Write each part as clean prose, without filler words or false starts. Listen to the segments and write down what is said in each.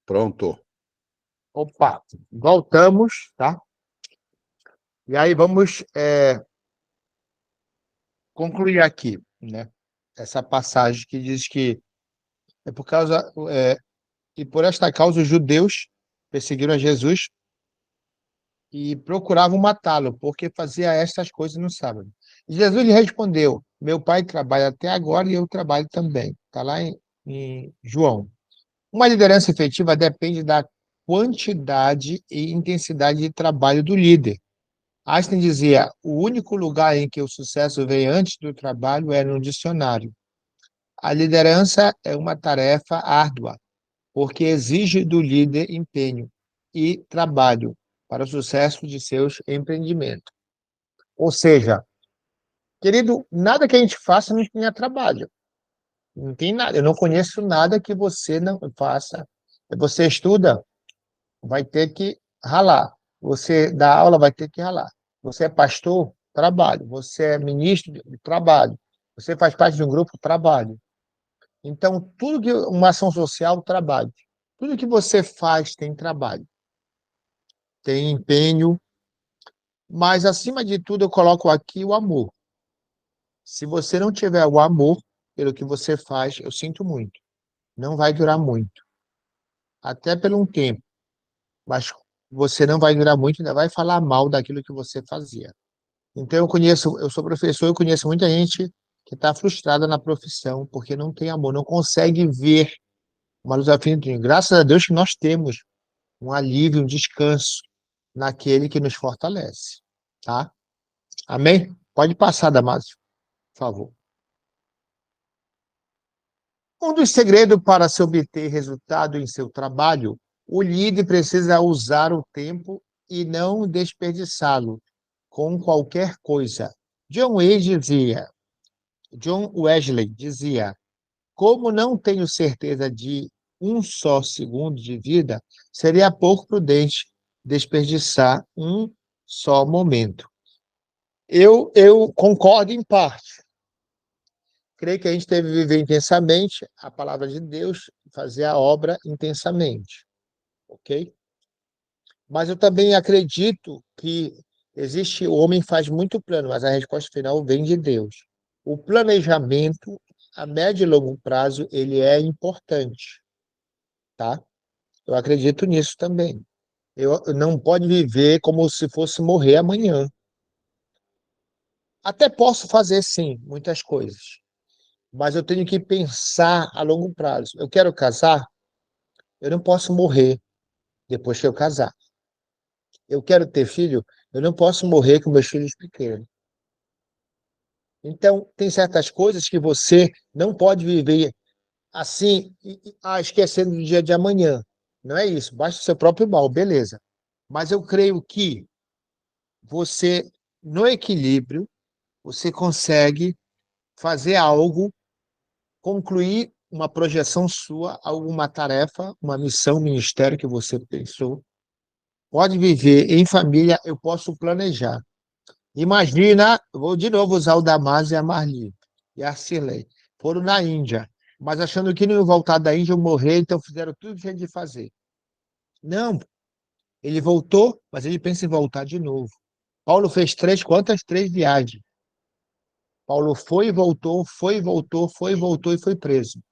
Pronto. Opa, voltamos, tá? E aí vamos concluir aqui, né? Essa passagem que diz que é por causa e por esta causa os judeus perseguiram a Jesus e procuravam matá-lo, porque fazia estas coisas no sábado. E Jesus lhe respondeu: Meu pai trabalha até agora e eu trabalho também. Está lá em João. Uma liderança efetiva depende da quantidade e intensidade de trabalho do líder. Einstein dizia: o único lugar em que o sucesso vem antes do trabalho é no dicionário. A liderança é uma tarefa árdua, porque exige do líder empenho e trabalho para o sucesso de seus empreendimentos. Ou seja, querido, nada que a gente faça não tenha trabalho. Não tem nada. Eu não conheço nada que você não faça. Você estuda, vai ter que ralar. Você dá aula, vai ter que ralar. Você é pastor? Trabalho. Você é ministro? Trabalho. Você faz parte de um grupo? Trabalho. Então, tudo que uma ação social, trabalho. Tudo que você faz tem trabalho, tem empenho, mas acima de tudo eu coloco aqui o amor. Se você não tiver o amor pelo que você faz, eu sinto muito. Não vai durar muito. Até por um tempo, mas você não vai durar muito, ainda vai falar mal daquilo que você fazia. Então eu sou professor, eu conheço muita gente que está frustrada na profissão porque não tem amor, não consegue ver uma luz ao fim do túnel. Graças a Deus que nós temos um alívio, um descanso naquele que nos fortalece, tá? Amém? Pode passar, Damásio, por favor. Um dos segredos para se obter resultado em seu trabalho, o líder precisa usar o tempo e não desperdiçá-lo com qualquer coisa. John Wesley dizia, como não tenho certeza de um só segundo de vida, seria pouco prudente desperdiçar um só momento. Eu concordo em parte. Creio que a gente deve viver intensamente a palavra de Deus, fazer a obra intensamente, ok? Mas eu também acredito que o homem faz muito plano, mas a resposta final vem de Deus. O planejamento a médio e longo prazo, ele é importante, tá? Eu acredito nisso também. Eu não pode viver como se fosse morrer amanhã. Até posso fazer, sim, muitas coisas, mas eu tenho que pensar a longo prazo. Eu quero casar, eu não posso morrer depois que eu casar. Eu quero ter filho, eu não posso morrer com meus filhos pequenos. Então, tem certas coisas que você não pode viver assim, esquecendo do dia de amanhã. Não é isso, basta o seu próprio mal, beleza. Mas eu creio que você, no equilíbrio, você consegue fazer algo, concluir uma projeção sua, alguma tarefa, uma missão, um ministério que você pensou. Pode viver em família, eu posso planejar. Imagina, vou de novo usar o Damásio e a Marli e a Cirlei. Foram na Índia, mas achando que não iam voltar da Índia, iam morrer, então fizeram tudo que tinha de fazer. Não, ele voltou, mas ele pensa em voltar de novo. Paulo fez quantas? Três viagens. Paulo foi e voltou, foi e voltou, foi e voltou e foi preso.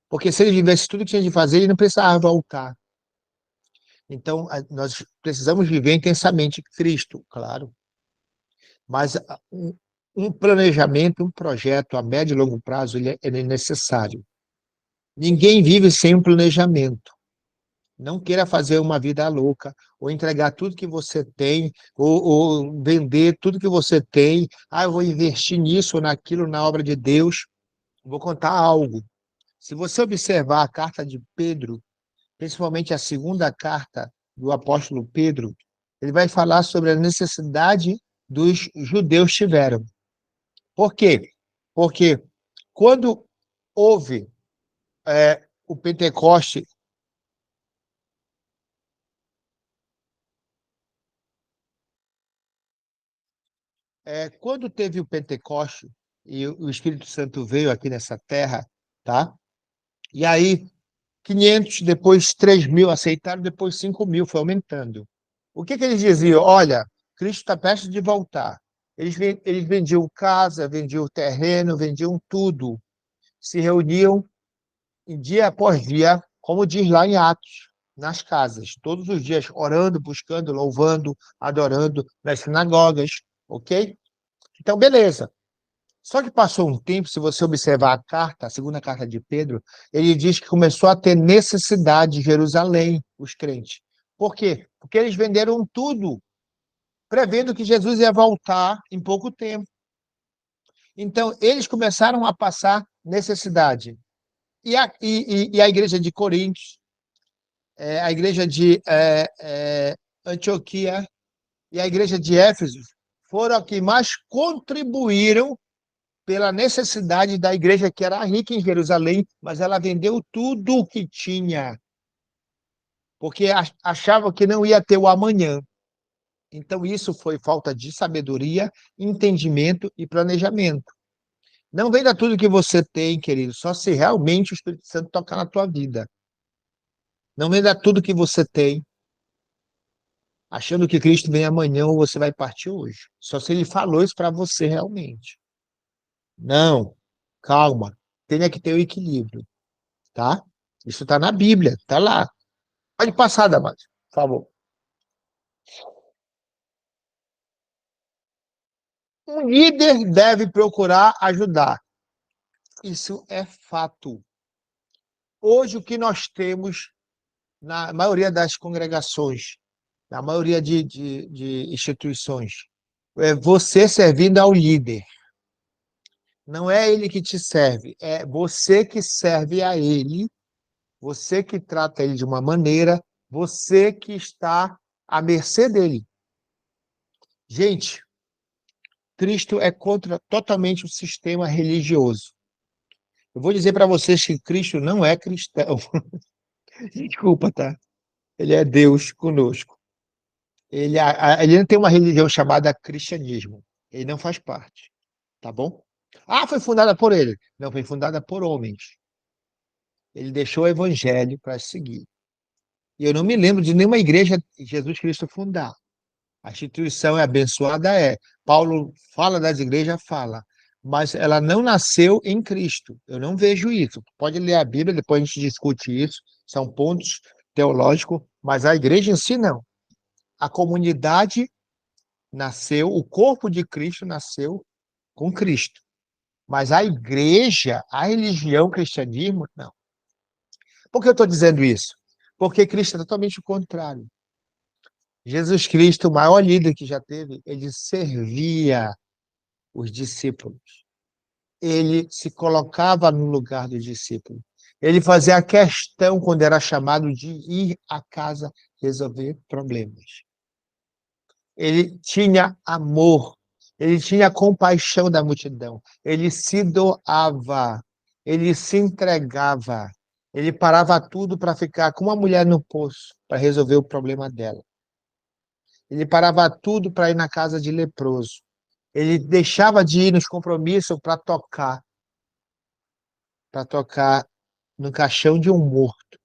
Porque se ele vivesse tudo que tinha de fazer, ele não precisava voltar. Então, nós precisamos viver intensamente Cristo, claro. Mas um planejamento, um projeto a médio e longo prazo, ele é necessário. Ninguém vive sem um planejamento. Não queira fazer uma vida louca, ou entregar tudo que você tem, ou vender tudo que você tem. Ah, eu vou investir nisso ou naquilo, na obra de Deus. Vou contar algo. Se você observar a carta de Pedro, principalmente a segunda carta do apóstolo Pedro, ele vai falar sobre a necessidade dos judeus tiveram. Por quê? Porque quando houve o Pentecoste, quando teve o Pentecoste e o Espírito Santo veio aqui nessa terra, tá? E aí 500, depois 3.000 aceitaram, depois 5.000, foi aumentando. O que eles diziam? Olha, Cristo está prestes de voltar. Eles vendiam casa, vendiam terreno, vendiam tudo. Se reuniam dia após dia, como diz lá em Atos, nas casas, todos os dias, orando, buscando, louvando, adorando, nas sinagogas, ok? Então, beleza. Só que passou um tempo, se você observar a carta, a segunda carta de Pedro, ele diz que começou a ter necessidade de Jerusalém, os crentes. Por quê? Porque eles venderam tudo, prevendo que Jesus ia voltar em pouco tempo. Então, eles começaram a passar necessidade. E a igreja de Coríntios, a igreja de Antioquia e a igreja de Éfeso foram as que mais contribuíram pela necessidade da igreja que era rica em Jerusalém, mas ela vendeu tudo o que tinha, porque achava que não ia ter o amanhã. Então, isso foi falta de sabedoria, entendimento e planejamento. Não venda tudo que você tem, querido, só se realmente o Espírito Santo tocar na tua vida. Não venda tudo que você tem, achando que Cristo vem amanhã ou você vai partir hoje. Só se ele falou isso para você realmente. Não, calma. Tenha que ter o equilíbrio, tá? Isso está na Bíblia, está lá. Pode passar, Damásio, por favor. Um líder deve procurar ajudar. Isso é fato. Hoje, o que nós temos na maioria das congregações, na maioria de instituições, é você servindo ao líder. Não é ele que te serve, é você que serve a ele, você que trata ele de uma maneira, você que está à mercê dele. Gente, Cristo é contra totalmente o sistema religioso. Eu vou dizer para vocês que Cristo não é cristão. Desculpa, tá? Ele é Deus conosco. Ele não tem uma religião chamada cristianismo. Ele não faz parte, tá bom? Ah, foi fundada por ele. Não, foi fundada por homens. Ele deixou o evangelho para seguir. E eu não me lembro de nenhuma igreja de Jesus Cristo fundar. A instituição é abençoada, é. Paulo fala das igrejas, fala. Mas ela não nasceu em Cristo. Eu não vejo isso. Pode ler a Bíblia, depois a gente discute isso. São pontos teológicos, mas a igreja em si não. A comunidade nasceu, o corpo de Cristo nasceu com Cristo. Mas a igreja, a religião, o cristianismo, não. Por que eu estou dizendo isso? Porque Cristo é totalmente o contrário. Jesus Cristo, o maior líder que já teve, ele servia os discípulos. Ele se colocava no lugar do discípulo. Ele fazia a questão, quando era chamado, de ir à casa resolver problemas. Ele tinha amor, ele tinha compaixão da multidão, ele se doava, ele se entregava, ele parava tudo para ficar com uma mulher no poço, para resolver o problema dela. Ele parava tudo para ir na casa de leproso. Ele deixava de ir nos compromissos para tocar no caixão de um morto.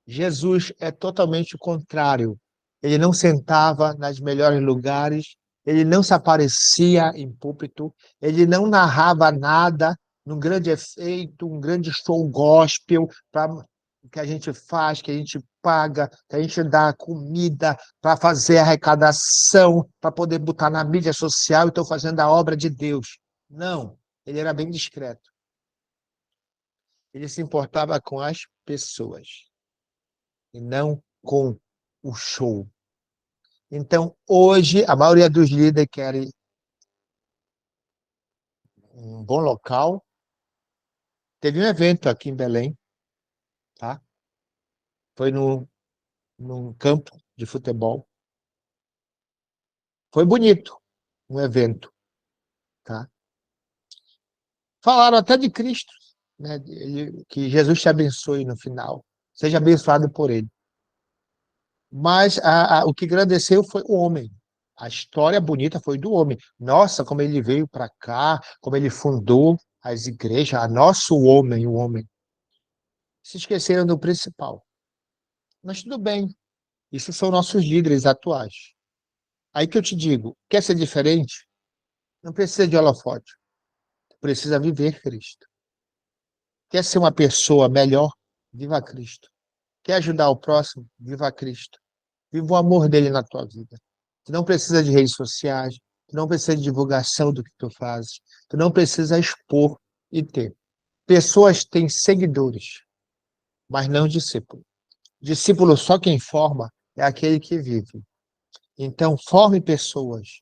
Jesus é totalmente o contrário. Ele não sentava nos melhores lugares, ele não se aparecia em púlpito, ele não narrava nada num grande efeito, um grande show gospel que a gente faz, que a gente paga, que a gente dá comida para fazer arrecadação, para poder botar na mídia social e estou fazendo a obra de Deus. Não, ele era bem discreto. Ele se importava com as pessoas e não com o show. Então, hoje, a maioria dos líderes querem um bom local. Teve um evento aqui em Belém, tá? Foi num campo de futebol. Foi bonito, um evento, tá? Falaram até de Cristo, né? Que Jesus te abençoe no final. Seja abençoado por ele. Mas o que engrandeceu foi o homem. A história bonita foi do homem. Nossa, como ele veio para cá, como ele fundou as igrejas, a nosso homem, o homem. se esqueceram do principal. Mas tudo bem, isso são nossos líderes atuais. Aí que eu te digo, quer ser diferente? Não precisa de holofote, precisa viver Cristo. Quer ser uma pessoa melhor? Viva Cristo. Quer ajudar o próximo? Viva Cristo. Viva o amor dele na tua vida. Tu não precisa de redes sociais, tu não precisa de divulgação do que tu fazes, tu não precisa expor e ter. Pessoas têm seguidores, mas não discípulo. Discípulo só quem forma é aquele que vive. Então, forme pessoas,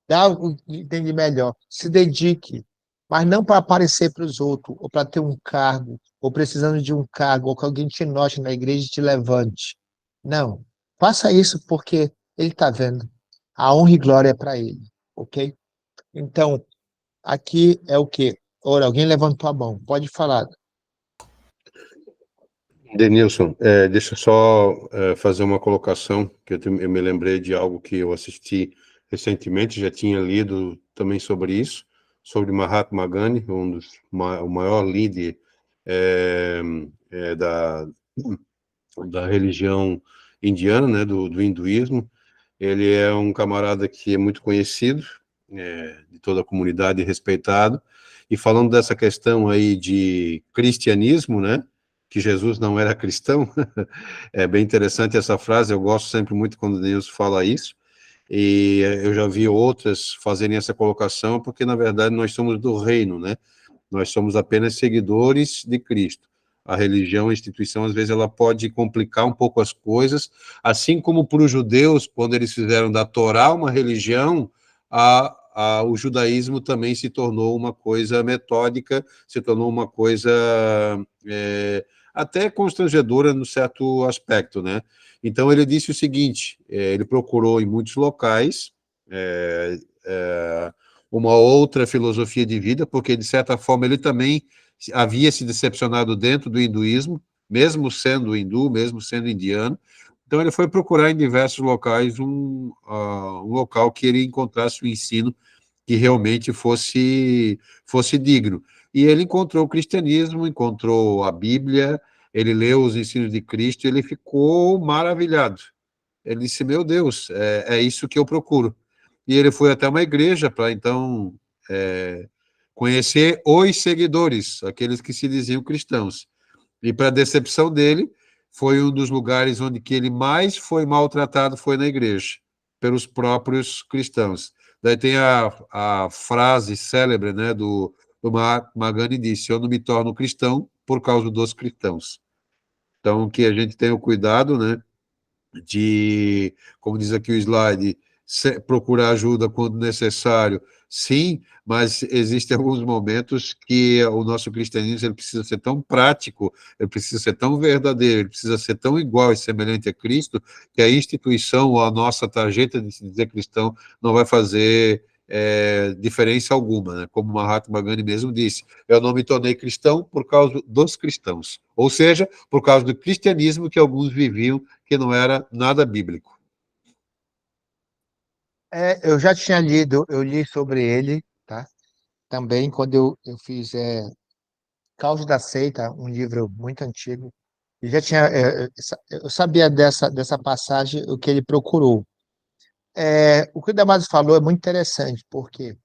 dá o que entende melhor, se dedique, mas não para aparecer para os outros, ou para ter um cargo, ou precisando de um cargo, ou que alguém te note na igreja e te levante. Não. Faça isso porque ele está vendo. A honra e glória é para ele, ok? Então, aqui é o quê? Ora, alguém levantou a mão, pode falar. Denilson, deixa eu só fazer uma colocação, que eu me lembrei de algo que eu assisti recentemente, já tinha lido também sobre isso, sobre Mahatma Gandhi, o maior líder da religião indiana, né, do hinduísmo. Ele é um camarada que é muito conhecido, de toda a comunidade, respeitado, e falando dessa questão aí de cristianismo, né, que Jesus não era cristão, é bem interessante essa frase, eu gosto sempre muito quando Deus fala isso, e eu já vi outras fazerem essa colocação, porque na verdade nós somos do reino, né, nós somos apenas seguidores de Cristo. A religião, a instituição, às vezes ela pode complicar um pouco as coisas, assim como para os judeus, quando eles fizeram da Torá uma religião, o judaísmo também se tornou uma coisa metódica, se tornou uma coisa até constrangedora no certo aspecto, né? Então ele disse o seguinte, ele procurou em muitos locais uma outra filosofia de vida, porque de certa forma ele também havia se decepcionado dentro do hinduísmo, mesmo sendo hindu, mesmo sendo indiano. Então ele foi procurar em diversos locais um local que ele encontrasse um ensino que realmente fosse digno. E ele encontrou o cristianismo, encontrou a Bíblia, ele leu os ensinos de Cristo e ele ficou maravilhado. Ele disse, meu Deus, é isso que eu procuro. E ele foi até uma igreja para, então, conhecer os seguidores, aqueles que se diziam cristãos. E, para a decepção dele, foi um dos lugares onde que ele mais foi maltratado, foi na igreja, pelos próprios cristãos. Daí tem a frase célebre, né, do Mahatma Gandhi, disse, eu não me torno cristão por causa dos cristãos. Então, que a gente tenha o cuidado, né, de, como diz aqui o slide, procurar ajuda quando necessário, sim, mas existem alguns momentos que o nosso cristianismo ele precisa ser tão prático, ele precisa ser tão verdadeiro, ele precisa ser tão igual e semelhante a Cristo, que a instituição ou a nossa tarjeta de se dizer cristão não vai fazer diferença alguma, né? Como Mahatma Gandhi mesmo disse, eu não me tornei cristão por causa dos cristãos, ou seja, por causa do cristianismo que alguns viviam, que não era nada bíblico. Eu já tinha lido, eu li sobre ele, tá? Também quando eu fiz Caos da Seita, um livro muito antigo, e já tinha, eu sabia dessa passagem, o que ele procurou. O que o Damaso falou é muito interessante, porque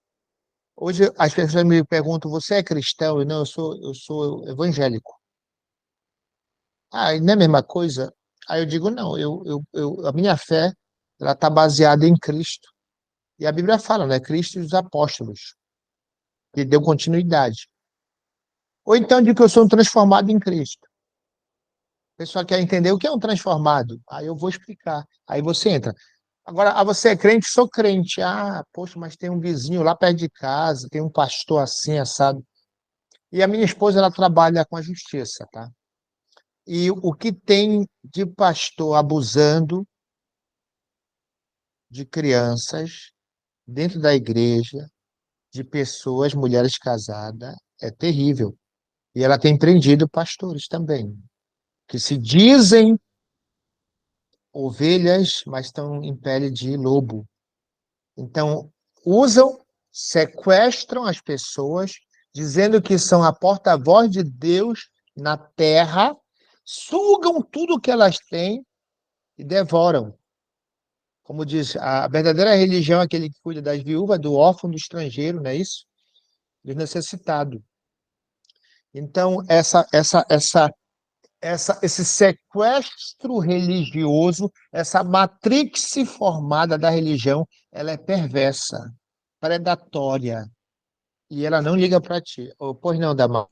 hoje as pessoas me perguntam, você é cristão? E não, eu sou evangélico. Ah, e não é a mesma coisa? Aí eu digo, não, a minha fé, ela está baseada em Cristo. E a Bíblia fala, né? Cristo e os apóstolos, que deu continuidade. Ou então de que eu sou um transformado em Cristo. O pessoal quer entender o que é um transformado. Aí eu vou explicar. Aí você entra. Agora, você é crente? Sou crente. Ah, poxa, mas tem um vizinho lá perto de casa, tem um pastor assim, assado. E a minha esposa, ela trabalha com a justiça, tá? E o que tem de pastor abusando de crianças dentro da igreja, de pessoas, mulheres casadas, é terrível. E ela tem prendido pastores também, que se dizem ovelhas, mas estão em pele de lobo. Então, usam, sequestram as pessoas, dizendo que são a porta-voz de Deus na terra, sugam tudo que elas têm e devoram. Como diz, a verdadeira religião é aquele que cuida das viúvas, do órfão, do estrangeiro, não é isso? Do necessitado. Então, esse sequestro religioso, essa matrix formada da religião, ela é perversa, predatória, e ela não liga para ti. Oh, pois não, Damar.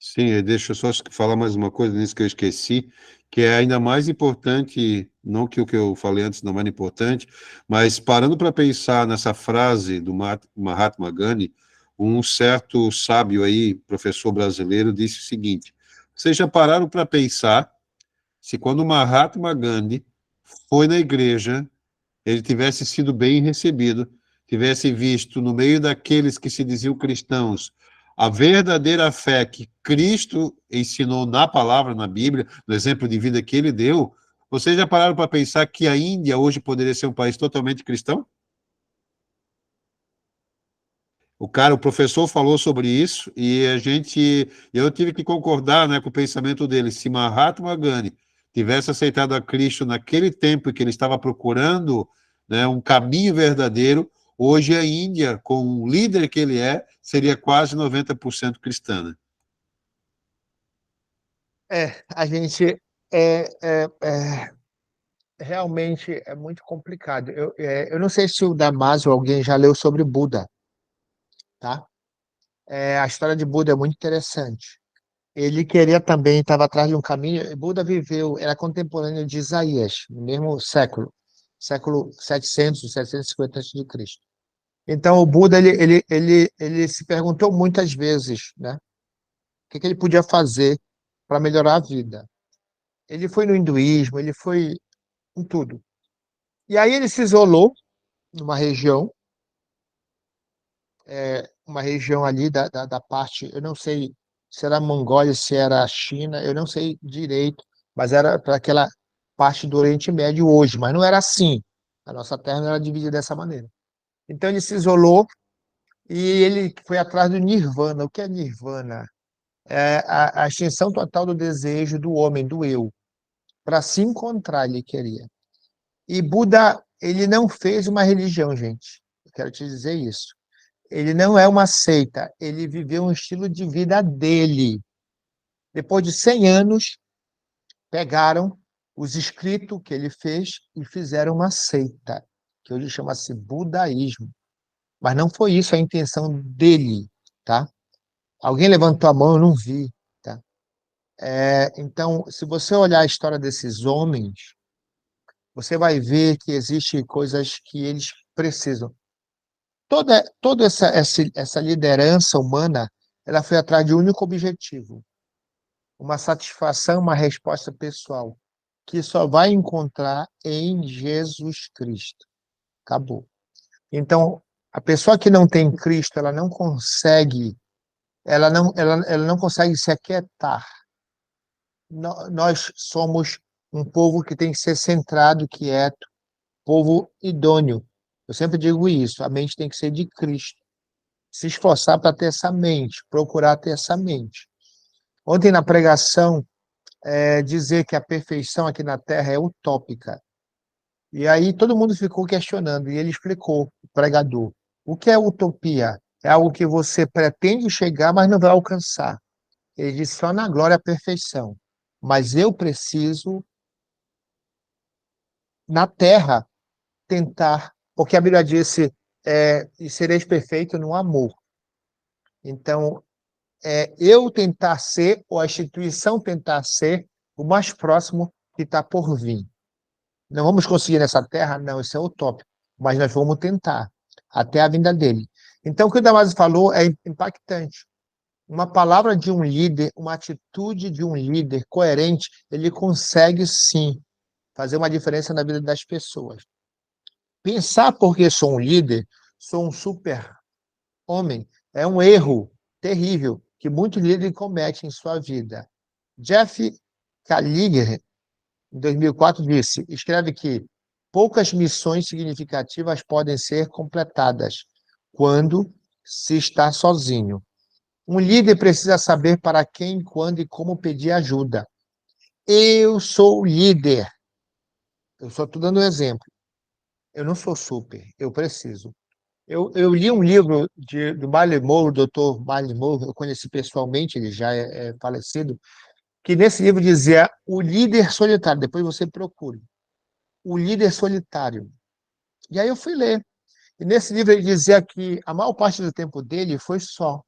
Sim, deixa eu só falar mais uma coisa nisso que eu esqueci, que é ainda mais importante, não que o que eu falei antes não era importante, mas parando para pensar nessa frase do Mahatma Gandhi, um certo sábio aí, professor brasileiro, disse o seguinte: vocês já pararam para pensar se quando o Mahatma Gandhi foi na igreja, ele tivesse sido bem recebido, tivesse visto no meio daqueles que se diziam cristãos a verdadeira fé que Cristo ensinou na palavra, na Bíblia, no exemplo de vida que ele deu, vocês já pararam para pensar que a Índia hoje poderia ser um país totalmente cristão? O professor falou sobre isso e eu tive que concordar, né, com o pensamento dele. Se Mahatma Gandhi tivesse aceitado a Cristo naquele tempo que ele estava procurando, né, um caminho verdadeiro, hoje a Índia, com o líder que ele é, seria quase 90% cristã, né? A gente é, é, é, realmente é muito complicado. Eu não sei se o Damasio, alguém já leu sobre Buda, tá? A história de Buda é muito interessante. Ele queria também, estava atrás de um caminho. Buda viveu, era contemporâneo de Isaías, no mesmo século 700, 750 a.C. Então, o Buda ele se perguntou muitas vezes, né, o que ele podia fazer para melhorar a vida. Ele foi no hinduísmo, ele foi em tudo. E aí ele se isolou numa região, uma região ali da parte, eu não sei se era a Mongólia, se era a China, eu não sei direito, mas era para aquela parte do Oriente Médio hoje, mas não era assim. A nossa terra não era dividida dessa maneira. Então ele se isolou e ele foi atrás do Nirvana. O que é Nirvana? É a extinção total do desejo do homem, do eu. Para se encontrar, ele queria. E Buda, ele não fez uma religião, gente. Eu quero te dizer isso. Ele não é uma seita, ele viveu um estilo de vida dele. Depois de 100 anos, pegaram os escritos que ele fez e fizeram uma seita, que hoje chama-se budaísmo. Mas não foi isso a intenção dele, tá? Alguém levantou a mão, eu não vi, tá? Então, se você olhar a história desses homens, você vai ver que existem coisas que eles precisam. Toda essa liderança humana, ela foi atrás de um único objetivo, uma satisfação, uma resposta pessoal, que só vai encontrar em Jesus Cristo. Acabou. Então, a pessoa que não tem Cristo, ela não consegue se aquietar. Nós somos um povo que tem que ser centrado, quieto, povo idôneo. Eu sempre digo isso, a mente tem que ser de Cristo. Se esforçar para ter essa mente, procurar ter essa mente. Ontem na pregação, dizer que a perfeição aqui na Terra é utópica. E aí todo mundo ficou questionando, e ele explicou, o pregador, o que é utopia? É algo que você pretende chegar, mas não vai alcançar. Ele disse, só na glória a perfeição. Mas eu preciso, na Terra, tentar, porque a Bíblia disse, e sereis perfeito no amor. Então, eu tentar ser, ou a instituição tentar ser, o mais próximo que está por vir. Não vamos conseguir nessa terra? Não, isso é utópico. Mas nós vamos tentar, até a vinda dele. Então, o que o Damaso falou é impactante. Uma palavra de um líder, uma atitude de um líder coerente, ele consegue sim fazer uma diferença na vida das pessoas. Pensar porque sou um líder, sou um super homem, é um erro terrível que muitos líderes cometem em sua vida. Jeff Caliger, em 2004, disse, escreve que poucas missões significativas podem ser completadas quando se está sozinho. Um líder precisa saber para quem, quando e como pedir ajuda. Eu sou líder. Eu só estou dando um exemplo. Eu não sou super, eu preciso. Eu li um livro do Marley Moore, doutor Marley Moore, eu conheci pessoalmente, ele já é falecido, que nesse livro dizia o líder solitário, depois você procure, o líder solitário. E aí eu fui ler. E nesse livro ele dizia que a maior parte do tempo dele foi só.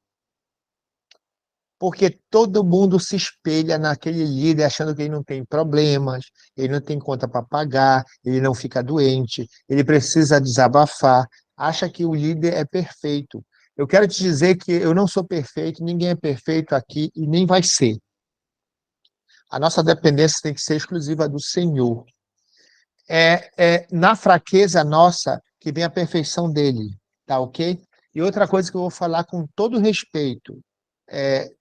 Porque todo mundo se espelha naquele líder achando que ele não tem problemas, ele não tem conta para pagar, ele não fica doente, ele precisa desabafar, acha que o líder é perfeito. Eu quero te dizer que eu não sou perfeito, ninguém é perfeito aqui e nem vai ser. A nossa dependência tem que ser exclusiva do Senhor. É na fraqueza nossa que vem a perfeição dele, tá ok? E outra coisa que eu vou falar com todo respeito, é,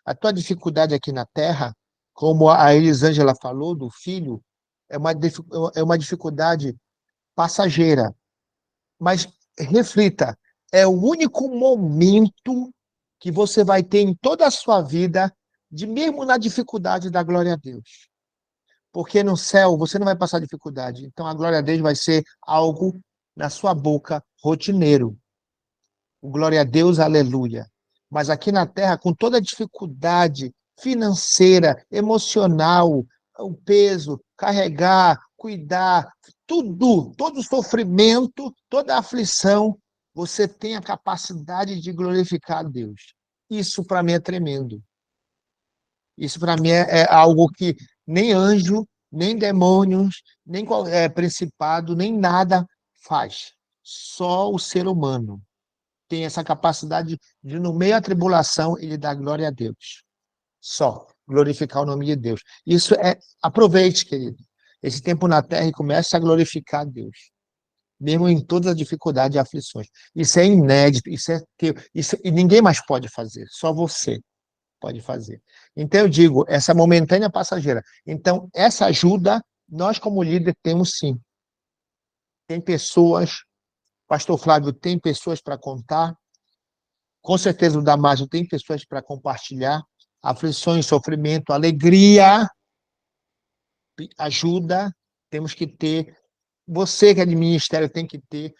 a tua dificuldade aqui na Terra, como a Elisângela falou do filho, é uma dificuldade passageira. Mas reflita, é o único momento que você vai ter em toda a sua vida, de mesmo na dificuldade, da glória a Deus. Porque no céu você não vai passar dificuldade. Então a glória a Deus vai ser algo na sua boca rotineiro. O glória a Deus, aleluia. Mas aqui na terra, com toda a dificuldade financeira, emocional, o peso, carregar, cuidar, tudo, todo o sofrimento, toda a aflição, você tem a capacidade de glorificar a Deus. Isso para mim é tremendo. Isso para mim é algo que nem anjo, nem demônios, nem principado, nem nada faz. Só o ser humano tem essa capacidade de, no meio da tribulação, ele dar glória a Deus. Só glorificar o nome de Deus. Aproveite, querido, esse tempo na terra e comece a glorificar a Deus, mesmo em todas as dificuldades e aflições. Isso é inédito, isso é teu, e ninguém mais pode fazer, só você pode fazer. Então eu digo, essa momentânea passageira. Então, essa ajuda, nós como líder temos sim. Tem pessoas, pastor Flávio, tem pessoas para contar, com certeza o Damásio tem pessoas para compartilhar, aflições, sofrimento, alegria, ajuda, temos que ter. Você que é de ministério tem que ter.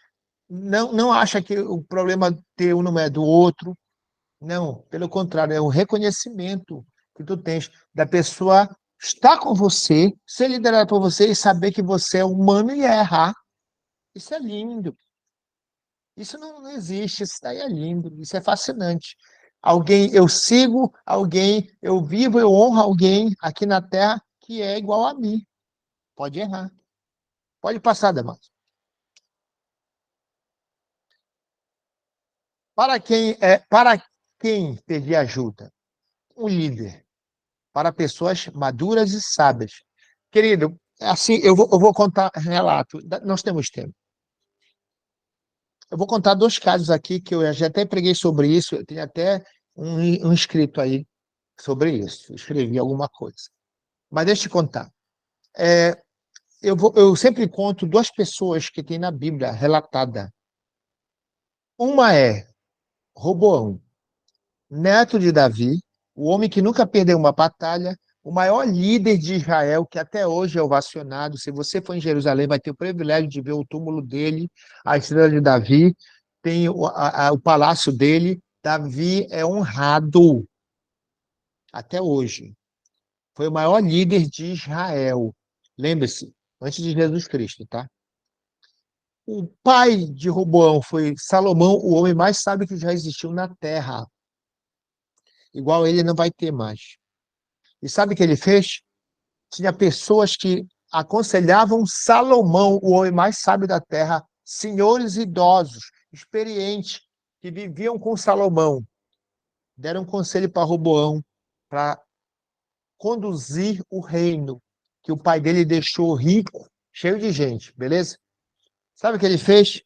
Não acha que o problema teu não é do outro. Não, pelo contrário, é o reconhecimento que tu tens da pessoa estar com você, ser liderada por você e saber que você é humano e errar. Isso é lindo. Isso não existe, isso daí é lindo, isso é fascinante. Alguém, eu sigo alguém, eu vivo, eu honro alguém aqui na Terra que é igual a mim. Pode errar. Pode passar, Damas. Para quem pedir ajuda? Um líder. Para pessoas maduras e sábias. Querido, assim, eu vou contar relato. Nós temos tempo. Eu vou contar 2 casos aqui que eu já até preguei sobre isso. Eu tenho até um escrito aí sobre isso. Escrevi alguma coisa. Mas deixa eu te contar. É, eu sempre conto 2 pessoas que tem na Bíblia relatada. Uma é Roboão, neto de Davi, o homem que nunca perdeu uma batalha, o maior líder de Israel, que até hoje é ovacionado. Se você for em Jerusalém, vai ter o privilégio de ver o túmulo dele, a estrela de Davi, tem o palácio dele. Davi é honrado até hoje. Foi o maior líder de Israel. Lembre-se, antes de Jesus Cristo, tá? O pai de Roboão foi Salomão, o homem mais sábio que já existiu na terra. Igual ele não vai ter mais. E sabe o que ele fez? Tinha pessoas que aconselhavam Salomão, o homem mais sábio da terra, senhores idosos, experientes, que viviam com Salomão, deram um conselho para Roboão para conduzir o reino, que o pai dele deixou rico, cheio de gente, beleza? Sabe o que ele fez?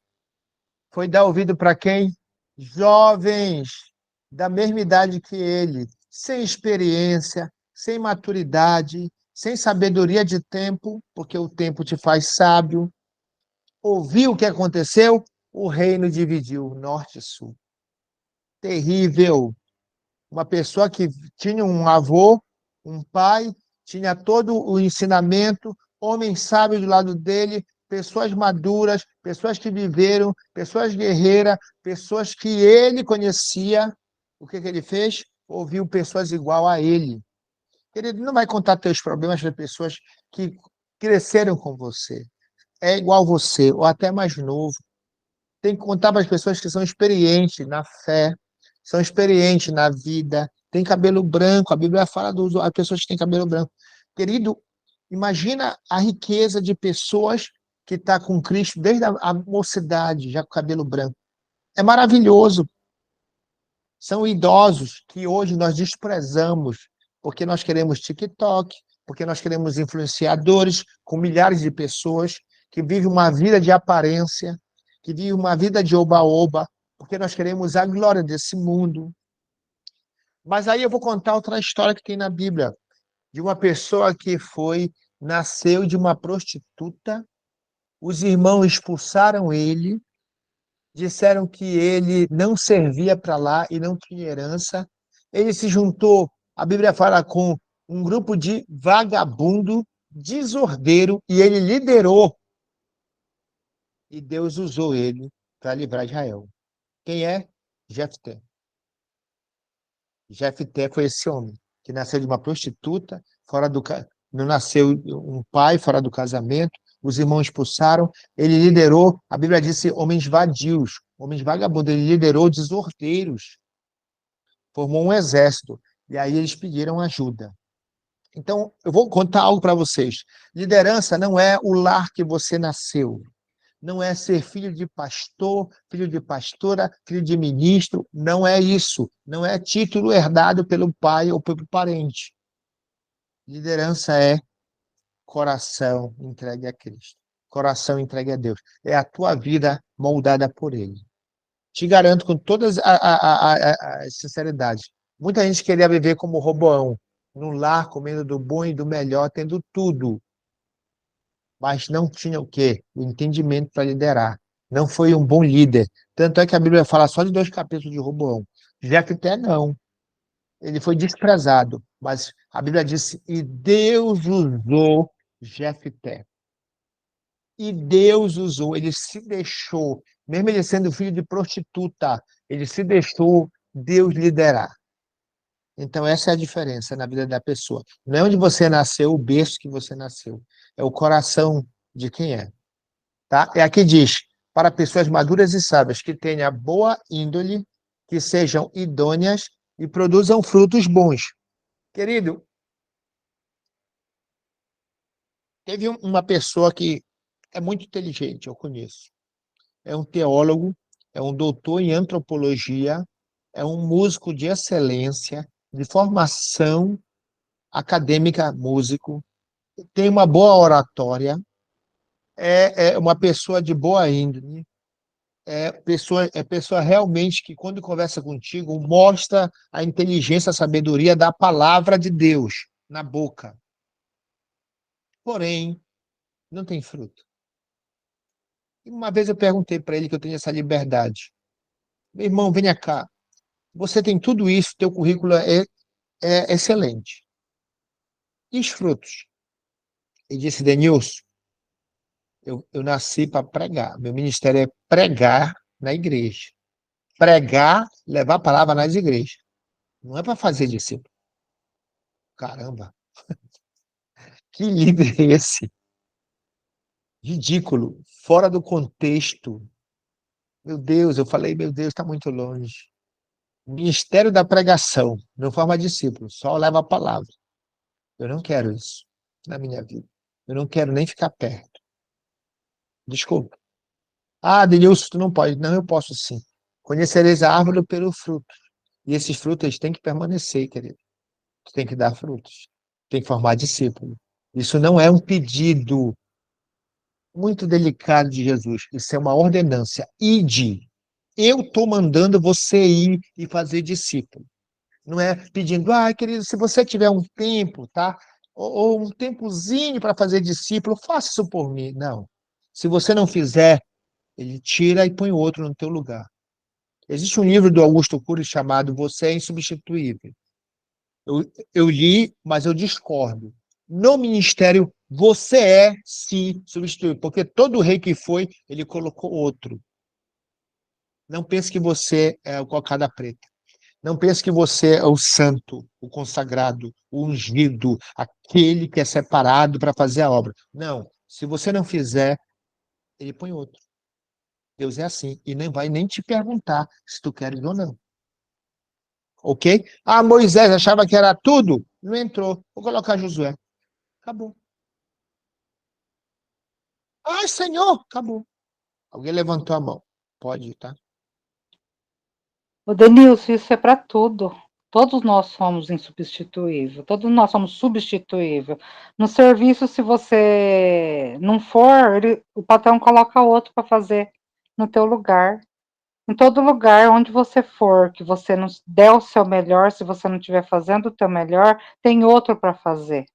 Foi dar ouvido para quem? Jovens da mesma idade que ele, sem experiência, sem maturidade, sem sabedoria de tempo, porque o tempo te faz sábio. Ouviu o que aconteceu? O reino dividiu, norte e sul. Terrível. Uma pessoa que tinha um avô, um pai, tinha todo o ensinamento, homens sábios do lado dele, pessoas maduras, pessoas que viveram, pessoas guerreiras, pessoas que ele conhecia. O que ele fez? Ouviu pessoas igual a ele. Ele não vai contar teus problemas para pessoas que cresceram com você, é igual você, ou até mais novo. Tem que contar para as pessoas que são experientes na fé, são experientes na vida, tem cabelo branco. A Bíblia fala das pessoas que têm cabelo branco. Querido, imagina a riqueza de pessoas que estão com Cristo desde a mocidade, já com cabelo branco. É maravilhoso. São idosos que hoje nós desprezamos, porque nós queremos TikTok, porque nós queremos influenciadores com milhares de pessoas que vivem uma vida de aparência, que vivem uma vida de oba-oba, porque nós queremos a glória desse mundo. Mas aí eu vou contar outra história que tem na Bíblia, de uma pessoa que nasceu de uma prostituta, os irmãos expulsaram ele, disseram que ele não servia para lá e não tinha herança. Ele se juntou, a Bíblia fala, com um grupo de vagabundo, desordeiro, e ele liderou. E Deus usou ele para livrar Israel. Quem é? Jefté. Jefté foi esse homem que nasceu de uma prostituta, não nasceu um pai fora do casamento, os irmãos expulsaram, ele liderou, a Bíblia disse homens vadios, homens vagabundos, ele liderou desordeiros, formou um exército, e aí eles pediram ajuda. Então, eu vou contar algo para vocês. Liderança não é o lar que você nasceu, não é ser filho de pastor, filho de pastora, filho de ministro, não é isso, não é título herdado pelo pai ou pelo parente. Liderança é coração entregue a Cristo, coração entregue a Deus. É a tua vida moldada por Ele. Te garanto com toda a sinceridade, muita gente queria viver como Roboão, num lar, comendo do bom e do melhor, tendo tudo, mas não tinha o quê? O entendimento para liderar. Não foi um bom líder. Tanto é que a Bíblia fala só de 2 capítulos de Roboão. Jefté não. Ele foi desprezado, mas a Bíblia disse, e Deus usou Jefté. E Deus usou, ele se deixou, mesmo ele sendo filho de prostituta, ele se deixou Deus liderar. Então, essa é a diferença na vida da pessoa. Não é onde você nasceu, o berço que você nasceu. É o coração de quem é. Tá? E aqui diz, para pessoas maduras e sábias, que tenham boa índole, que sejam idôneas e produzam frutos bons. Querido, teve uma pessoa que é muito inteligente, eu conheço. É um teólogo, é um doutor em antropologia, é um músico de excelência, de formação acadêmica, músico, tem uma boa oratória, é uma pessoa de boa índole, é pessoa realmente que, quando conversa contigo, mostra a inteligência, a sabedoria da palavra de Deus na boca. Porém, não tem fruto. E uma vez eu perguntei para ele que eu tenho essa liberdade. Meu irmão, venha cá. Você tem tudo isso, teu currículo é excelente. E os frutos? Ele disse, Denilson, eu nasci para pregar. Meu ministério é pregar na igreja. Pregar, levar a palavra nas igrejas. Não é para fazer discípulo. Caramba, que líder é esse? Ridículo, fora do contexto. Meu Deus, eu falei, meu Deus, está muito longe. Ministério da pregação, não forma discípulo, só leva a palavra. Eu não quero isso na minha vida. Eu não quero nem ficar perto. Desculpa. Ah, Denilson, tu não pode. Não, eu posso sim. Conhecereis a árvore pelo fruto. E esses frutos eles têm que permanecer, querido. Tu tem que dar frutos. Tem que formar discípulo. Isso não é um pedido muito delicado de Jesus. Isso é uma ordenância. Ide. Eu estou mandando você ir e fazer discípulo. Não é pedindo, querido, se você tiver um tempo, tá? Ou um tempozinho para fazer discípulo, faça isso por mim. Não. Se você não fizer, ele tira e põe outro no teu lugar. Existe um livro do Augusto Cury chamado Você é Insubstituível. Eu li, mas eu discordo. no ministério, você se substituir, porque todo rei que foi, ele colocou outro. Não pense que você é o cocada preta. Não pense que você é o santo, o consagrado, o ungido, aquele que é separado para fazer a obra. Não. Se você não fizer, ele põe outro. Deus é assim. E nem vai nem te perguntar se tu queres ou não. Ok? Ah, Moisés achava que era tudo. Não entrou. Vou colocar Josué. Acabou. Ah, Senhor, acabou. Alguém levantou a mão. Pode, tá? O Denilson, isso é para tudo. Todos nós somos insubstituíveis, todos nós somos substituíveis. No serviço, se você não for, o patrão coloca outro para fazer no teu lugar. Em todo lugar onde você for, que você não der o seu melhor, se você não estiver fazendo o teu melhor, tem outro para fazer.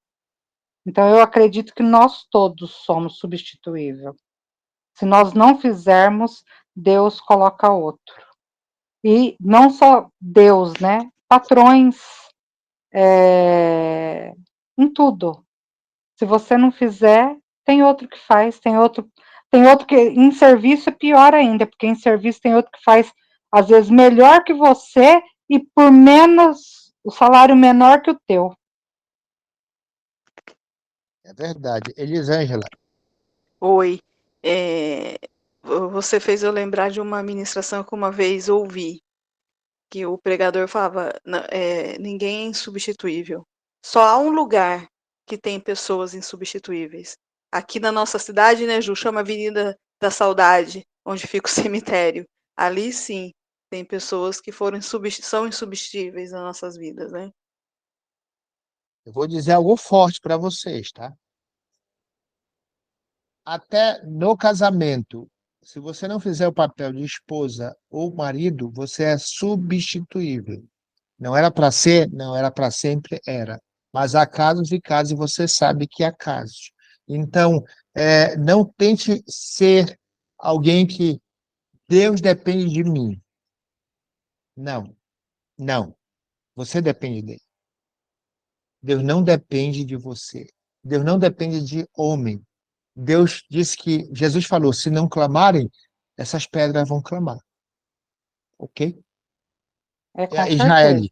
Então, eu acredito que nós todos somos substituíveis. Se nós não fizermos, Deus coloca outro. E não só Deus, né? Patrões, em tudo. Se você não fizer, tem outro que faz, tem outro que em serviço é pior ainda, porque em serviço tem outro que faz às vezes melhor que você e por menos, o salário menor que o teu. É verdade. Elisângela. Oi. Você fez eu lembrar de uma ministração que uma vez ouvi, que o pregador falava, ninguém é insubstituível. Só há um lugar que tem pessoas insubstituíveis. Aqui na nossa cidade, né, Ju, chama Avenida da Saudade, onde fica o cemitério. Ali sim, tem pessoas que são insubstituíveis nas nossas vidas, né? Eu vou dizer algo forte para vocês, tá? Até no casamento, se você não fizer o papel de esposa ou marido, você é substituível. Não era para ser, não era para sempre, era. Mas há casos e casos, e você sabe que há casos. Então, não tente ser alguém que Deus depende de mim. Não, não. Você depende dele. Deus não depende de você. Deus não depende de homem. Deus disse que, Jesus falou, se não clamarem, essas pedras vão clamar. Ok? Com Israel, certeza.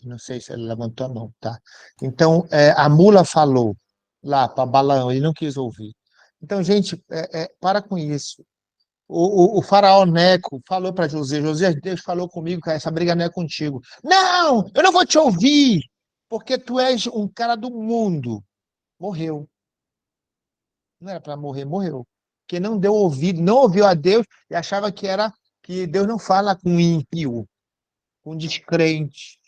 não sei se ele levantou a mão, tá? Então, a mula falou lá para Balaão, ele não quis ouvir. Então, gente, para com isso. O faraó Neco falou para José, José, Deus falou comigo que essa briga não é contigo. Não, eu não vou te ouvir, porque tu és um cara do mundo. Morreu. Não era para morrer, morreu. Porque não deu ouvido, não ouviu a Deus e achava que Deus não fala com ímpio, com descrente.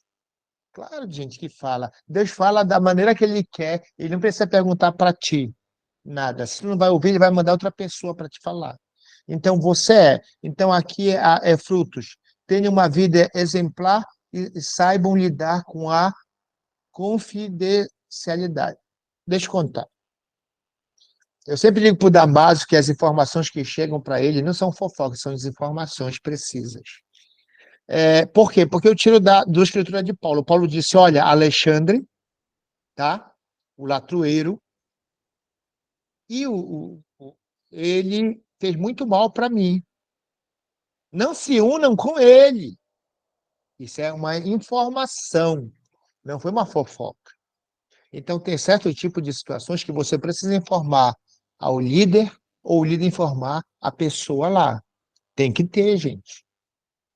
Claro, gente, que fala. Deus fala da maneira que ele quer, ele não precisa perguntar para ti nada. Se tu não vai ouvir, ele vai mandar outra pessoa para te falar. Então, Então, aqui é frutos. Tenham uma vida exemplar e saibam lidar com a confidencialidade. Deixa eu contar. Eu sempre digo para o Damásio que as informações que chegam para ele não são fofocas, são as informações precisas. Por quê? Porque eu tiro da escritura de Paulo. Paulo disse, olha, Alexandre, tá? O latrueiro, e ele fez muito mal para mim. Não se unam com ele. Isso é uma informação, não foi uma fofoca. Então, tem certo tipo de situações que você precisa informar ao líder ou o líder informar a pessoa lá. Tem que ter, gente.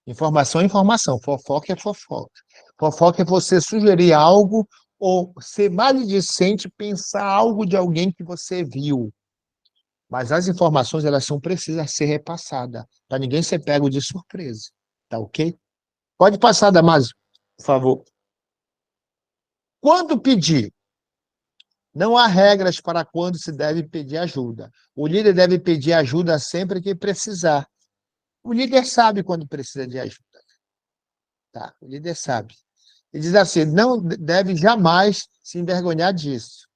Informação é informação, fofoca é fofoca. Fofoca é você sugerir algo ou ser maledicente, pensar algo de alguém que você viu. Mas as informações, elas são precisas ser repassadas, para ninguém ser pego de surpresa. Tá ok? Pode passar, Damásio, por favor. Quando pedir? Não há regras para quando se deve pedir ajuda. O líder deve pedir ajuda sempre que precisar. O líder sabe quando precisa de ajuda. Tá? O líder sabe. Ele diz assim, não deve jamais se envergonhar disso.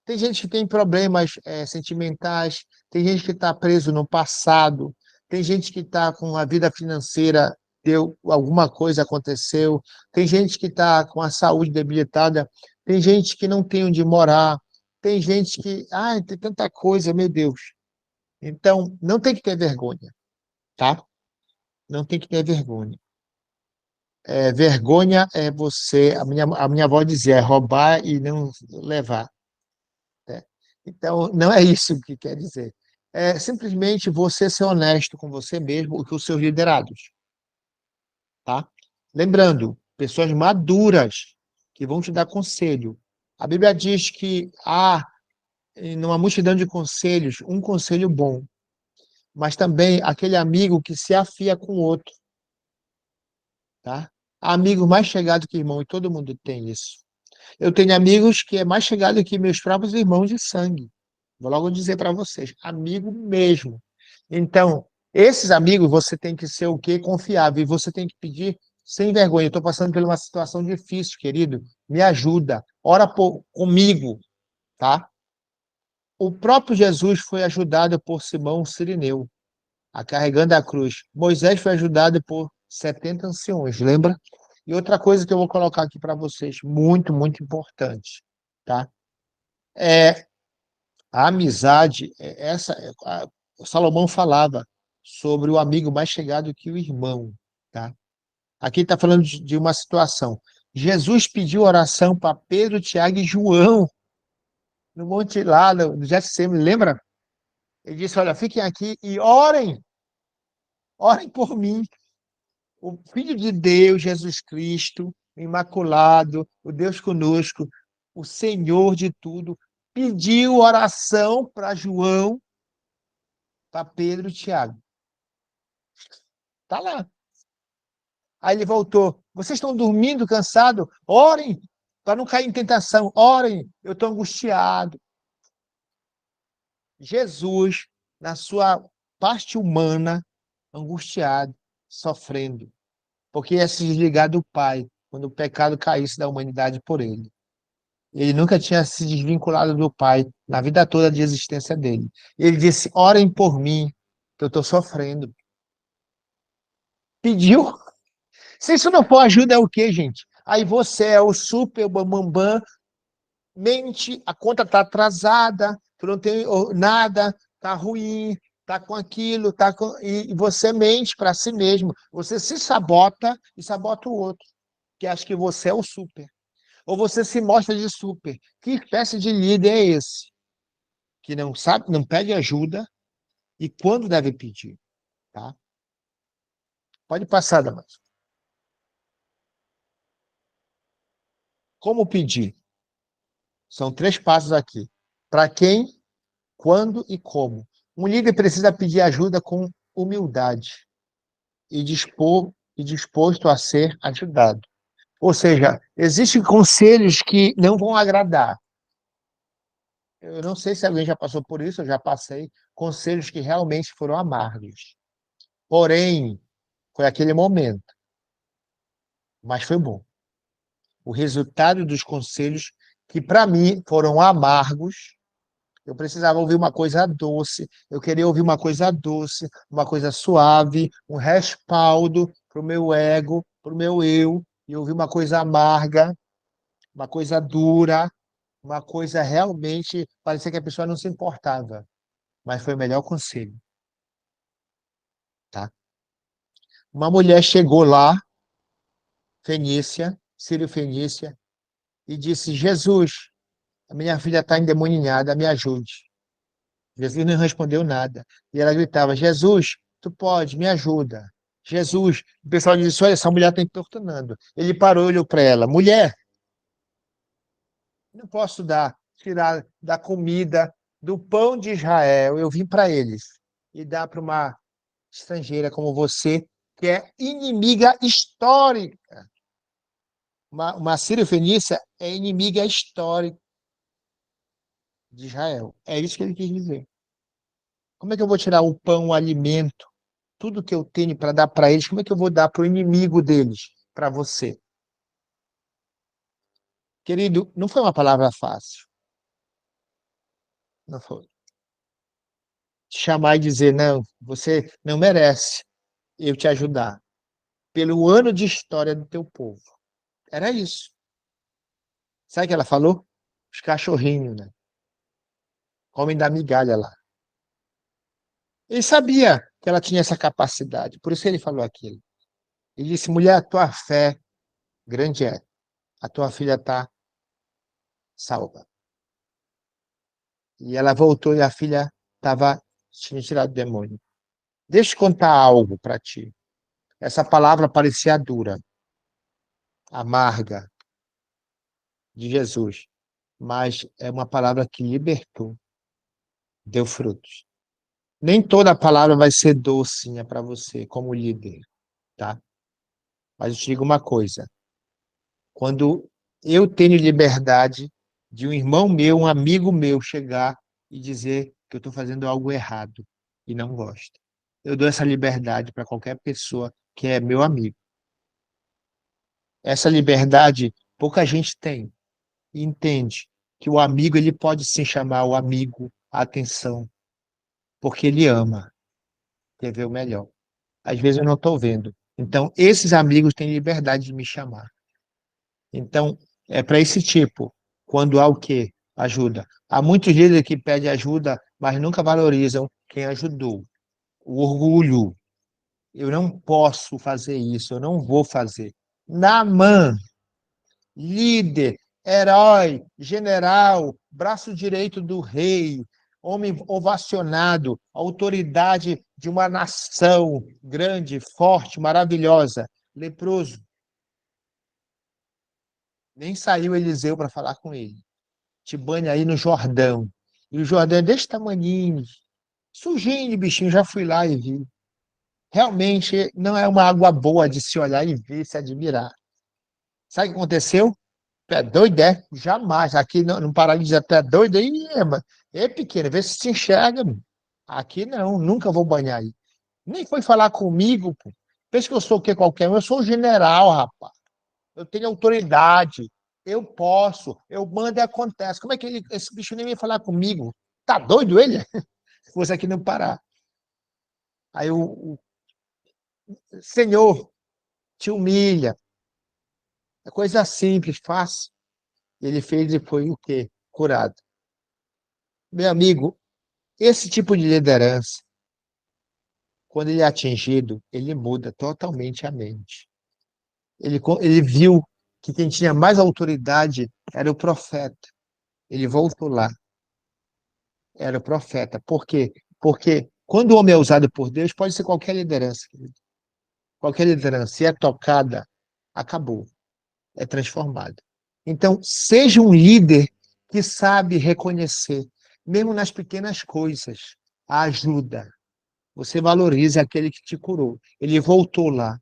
Tem gente que tem problemas sentimentais, tem gente que está preso no passado, tem gente que está com a vida financeira deu alguma coisa aconteceu, tem gente que está com a saúde debilitada, tem gente que não tem onde morar, tem gente que, ai, tem tanta coisa, meu Deus. Então, não tem que ter vergonha, tá? Não tem que ter vergonha. Vergonha é você, a minha avó dizia, é roubar e não levar, né? Então, não é isso que quer dizer. É simplesmente você ser honesto com você mesmo e com os seus liderados, tá? Lembrando, pessoas maduras que vão te dar conselho. A Bíblia diz que há, numa multidão de conselhos, um conselho bom, mas também aquele amigo que se afia com o outro, tá? Há amigo mais chegado que irmão, e todo mundo tem isso. Eu tenho amigos que é mais chegado que meus próprios irmãos de sangue. Vou logo dizer para vocês, amigo mesmo. Então, esses amigos você tem que ser o quê? Confiável. E você tem que pedir sem vergonha. Eu estou passando por uma situação difícil, querido. Me ajuda. Ora comigo, tá? O próprio Jesus foi ajudado por Simão Cirineu, a carregando a cruz. Moisés foi ajudado por 70 anciões, lembra? E outra coisa que eu vou colocar aqui para vocês, muito, muito importante, tá? É a amizade, Salomão falava sobre o amigo mais chegado que o irmão, tá? Aqui está falando de uma situação. Jesus pediu oração para Pedro, Tiago e João, no monte lá, no Getsemane, lembra? Ele disse, olha, fiquem aqui e orem por mim. O Filho de Deus, Jesus Cristo, o Imaculado, o Deus conosco, o Senhor de tudo, pediu oração para João, para Pedro e Tiago. Está lá. Aí ele voltou. Vocês estão dormindo, cansados? Orem para não cair em tentação. Orem, eu estou angustiado. Jesus, na sua parte humana, angustiado, sofrendo, porque ia se desligar do Pai quando o pecado caísse da humanidade por ele. Ele nunca tinha se desvinculado do Pai na vida toda de existência dele. Ele disse: orem por mim, que eu estou sofrendo. Pediu. Se isso não for ajuda, é o quê, gente? Aí você é o super bambambam, mente, a conta está atrasada, tu não tem nada, está ruim, está com aquilo, e você mente para si mesmo. Você se sabota e sabota o outro, que acha que você é o super. Ou você se mostra de super. Que espécie de líder é esse? Que não sabe, não pede ajuda e quando deve pedir, tá? Pode passar, Damas. Como pedir? São 3 passos aqui. Para quem, quando e como. Um líder precisa pedir ajuda com humildade e disposto a ser ajudado. Ou seja, existem conselhos que não vão agradar. Eu não sei se alguém já passou por isso, eu já passei. Conselhos que realmente foram amargos. Porém, foi aquele momento, mas foi bom. O resultado dos conselhos, que para mim foram amargos, eu precisava ouvir uma coisa doce, eu queria ouvir uma coisa doce, uma coisa suave, um respaldo para o meu ego, para o meu eu, e ouvir uma coisa amarga, uma coisa dura, uma coisa realmente, parecia que a pessoa não se importava, mas foi o melhor conselho, tá? Uma mulher chegou lá, Sírio Fenícia, e disse: Jesus, a minha filha está endemoninhada, me ajude. Jesus não respondeu nada. E ela gritava: Jesus, tu pode, me ajuda. Jesus, o pessoal disse: olha, essa mulher está importunando. Ele parou e olhou para ela: mulher, não posso tirar da comida, do pão de Israel, eu vim para eles, e dar para uma estrangeira como você, que é inimiga histórica. Uma sírio-fenícia é inimiga histórica de Israel. É isso que ele quis dizer. Como é que eu vou tirar o pão, o alimento, tudo que eu tenho para dar para eles, como é que eu vou dar para o inimigo deles, para você? Querido, não foi uma palavra fácil. Não foi. Te chamar e dizer, não, você não merece eu te ajudar. pelo ano de história do teu povo. Era isso. Sabe o que ela falou? Os cachorrinhos, né? Comem da migalha lá. Ele sabia que ela tinha essa capacidade, por isso ele falou aquilo. Ele disse, mulher, a tua fé grande é. A tua filha está salva. E ela voltou e a filha tinha tirado o demônio. Deixa eu contar algo para ti. Essa palavra parecia dura, amarga, de Jesus, mas é uma palavra que libertou, deu frutos. Nem toda palavra vai ser docinha para você, como líder, tá? Mas eu te digo uma coisa, quando eu tenho liberdade de um irmão meu, um amigo meu chegar e dizer que eu estou fazendo algo errado e não gosta, eu dou essa liberdade para qualquer pessoa que é meu amigo. Essa liberdade pouca gente tem e entende que o amigo ele pode sim chamar o amigo a atenção, porque ele ama, quer ver o melhor. Às vezes eu não estou vendo. Então, esses amigos têm liberdade de me chamar. Então, é para esse tipo, quando há o quê? Ajuda. Há muitos líderes que pedem ajuda, mas nunca valorizam quem ajudou. O orgulho. Eu não posso fazer isso, eu não vou fazer. Naamã, líder, herói, general, braço direito do rei, homem ovacionado, autoridade de uma nação grande, forte, maravilhosa, leproso. Nem saiu Eliseu para falar com ele. Te banha aí no Jordão. E o Jordão é desse tamanhinho, sujinho, bichinho, já fui lá e vi. Realmente não é uma água boa de se olhar e ver, se admirar. Sabe o que aconteceu? Tu é doido, é? Jamais. Aqui no Paraná diz até doido aí, é pequeno, vê se enxerga. Mano. Aqui não, nunca vou banhar aí. Nem foi falar comigo, pô. Pensa que eu sou o que qualquer um, eu sou o general, rapaz. Eu tenho autoridade, eu posso, eu mando e acontece. Como é que esse bicho nem vem falar comigo? Tá doido ele? Se fosse aqui no Pará. Aí o Senhor te humilha. É coisa simples, fácil. Ele fez e foi o quê? Curado. Meu amigo, esse tipo de liderança, quando ele é atingido, ele muda totalmente a mente. Ele viu que quem tinha mais autoridade era o profeta. Ele voltou lá. Era o profeta. Por quê? Porque quando o homem é usado por Deus, pode ser qualquer liderança. Querido. Qualquer liderança. Se é tocada, acabou. É transformada. Então, seja um líder que sabe reconhecer, mesmo nas pequenas coisas, a ajuda. Você valoriza aquele que te curou. Ele voltou lá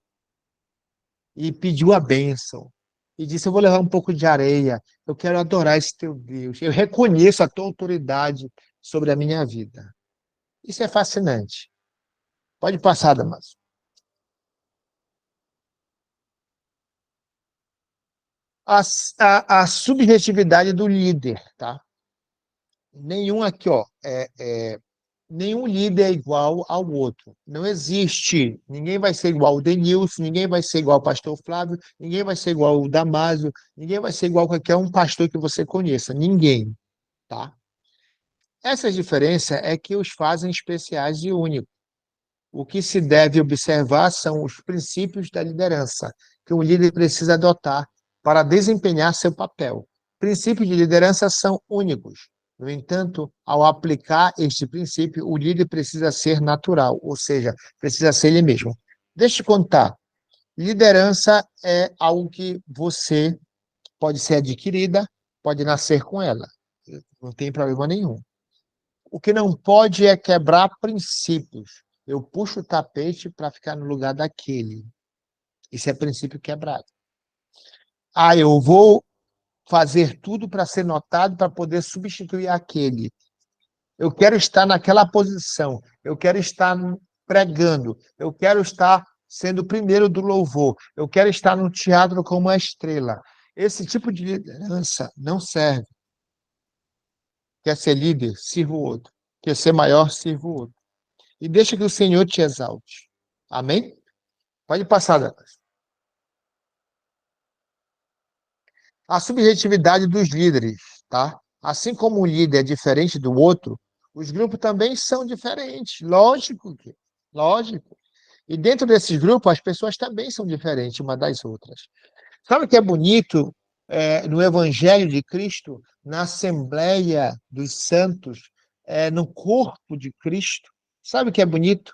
e pediu a bênção. E disse: eu vou levar um pouco de areia. Eu quero adorar esse teu Deus. Eu reconheço a tua autoridade sobre a minha vida. Isso é fascinante. Pode passar, Damaso. A subjetividade do líder, tá? Nenhum aqui, ó, nenhum líder é igual ao outro. Não existe. Ninguém vai ser igual ao Denilson, ninguém vai ser igual ao pastor Flávio, ninguém vai ser igual ao Damásio, ninguém vai ser igual a qualquer um pastor que você conheça. Ninguém, tá? Essa diferença é que os fazem especiais e únicos. O que se deve observar são os princípios da liderança que um líder precisa adotar para desempenhar seu papel. Princípios de liderança são únicos. No entanto, ao aplicar este princípio, o líder precisa ser natural, ou seja, precisa ser ele mesmo. Deixa eu contar. Liderança é algo que você pode ser adquirida, pode nascer com ela. Não tem problema nenhum. O que não pode é quebrar princípios. Eu puxo o tapete para ficar no lugar daquele. Isso é princípio quebrado. Eu vou fazer tudo para ser notado, para poder substituir aquele. Eu quero estar naquela posição. Eu quero estar pregando. Eu quero estar sendo o primeiro do louvor. Eu quero estar no teatro como uma estrela. Esse tipo de liderança não serve. Quer ser líder? Sirva o outro. Quer ser maior? Sirva o outro. E deixa que o Senhor te exalte. Amém? Pode passar, Damas. A subjetividade dos líderes, tá? Assim como um líder é diferente do outro, os grupos também são diferentes. Lógico. E dentro desses grupos, as pessoas também são diferentes uma das outras. Sabe o que é bonito no Evangelho de Cristo, na Assembleia dos Santos, no corpo de Cristo? Sabe o que é bonito?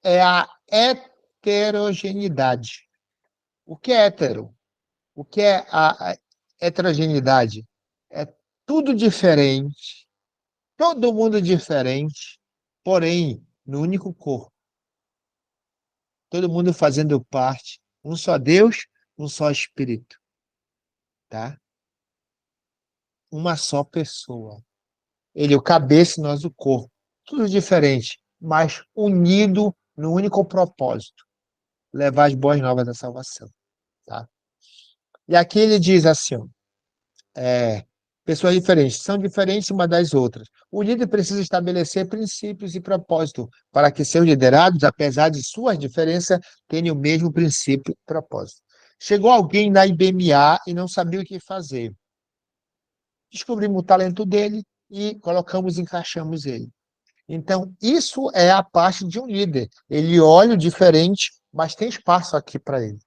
É a heterogeneidade. O que é hétero? O que é a heterogeneidade? É tudo diferente, todo mundo diferente, porém, no único corpo. Todo mundo fazendo parte, um só Deus, um só Espírito, tá? Uma só pessoa. Ele é o cabeça e nós o corpo. Tudo diferente, mas unido no único propósito, levar as boas novas da salvação, tá? E aqui ele diz assim, ó, pessoas diferentes, são diferentes uma das outras. O líder precisa estabelecer princípios e propósito para que seus liderados, apesar de suas diferenças, tenham o mesmo princípio e propósito. Chegou alguém na IBMA e não sabia o que fazer. Descobrimos o talento dele e colocamos, encaixamos ele. Então, isso é a parte de um líder. Ele olha o diferente, mas tem espaço aqui para ele,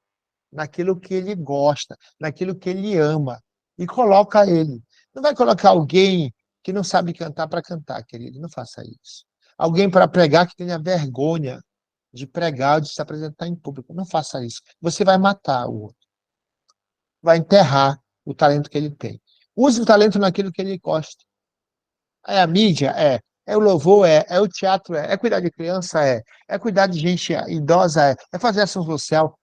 naquilo que ele gosta, naquilo que ele ama, e coloca ele. Não vai colocar alguém que não sabe cantar para cantar, querido, não faça isso. Alguém para pregar que tenha vergonha de pregar ou de se apresentar em público, não faça isso. Você vai matar o outro, vai enterrar o talento que ele tem. Use o talento naquilo que ele gosta. É a mídia? É o louvor? É o teatro? É cuidar de criança? É cuidar de gente idosa? É fazer ação social?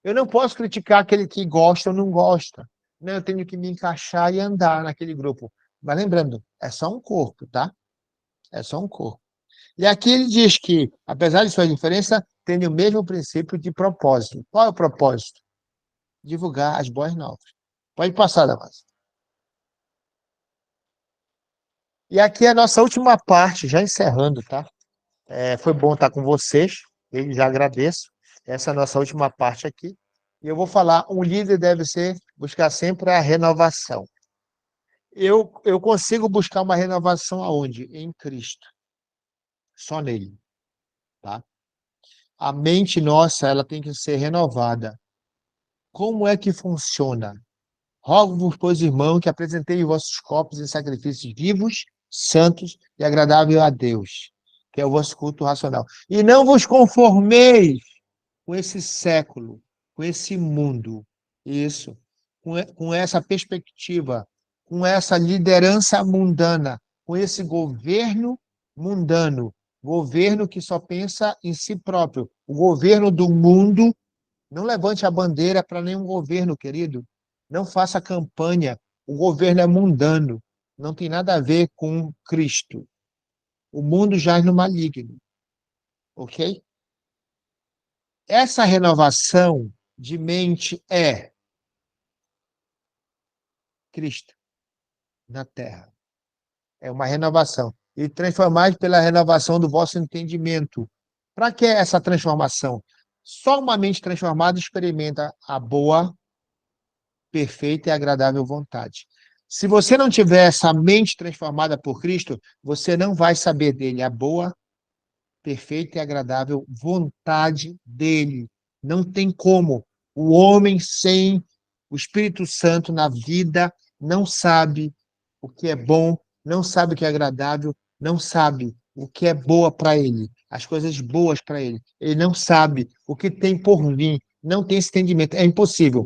Eu não posso criticar aquele que gosta ou não gosta. Não, eu tenho que me encaixar e andar naquele grupo. Mas lembrando, é só um corpo, tá? É só um corpo. E aqui ele diz que, apesar de sua diferença, tem o mesmo princípio de propósito. Qual é o propósito? Divulgar as boas novas. Pode passar, Damas. E aqui é a nossa última parte, já encerrando, tá? Foi bom estar com vocês, eu já agradeço. Essa é a nossa última parte aqui. E eu vou falar, um líder deve buscar sempre a renovação. Eu consigo buscar uma renovação aonde? Em Cristo. Só nele, tá? A mente nossa, ela tem que ser renovada. Como é que funciona? Rogo-vos, pois, irmão, que apresentei os vossos corpos em sacrifícios vivos, santos e agradável a Deus, que é o vosso culto racional. E não vos conformeis com esse século, com esse mundo. Isso. Com essa perspectiva, com essa liderança mundana, com esse governo mundano, governo que só pensa em si próprio, o governo do mundo. Não levante a bandeira para nenhum governo, querido. Não faça campanha. O governo é mundano. Não tem nada a ver com Cristo. O mundo jaz no maligno. Ok? Essa renovação de mente é Cristo na terra. É uma renovação. E transformar pela renovação do vosso entendimento. Para que essa transformação? Só uma mente transformada experimenta a boa, perfeita e agradável vontade. Se você não tiver essa mente transformada por Cristo, você não vai saber dele a boa, perfeita e agradável vontade dele. Não tem como. O homem sem o Espírito Santo na vida não sabe o que é bom, não sabe o que é agradável, não sabe o que é boa para ele, as coisas boas para ele. Ele não sabe o que tem por vir, não tem esse entendimento. É impossível.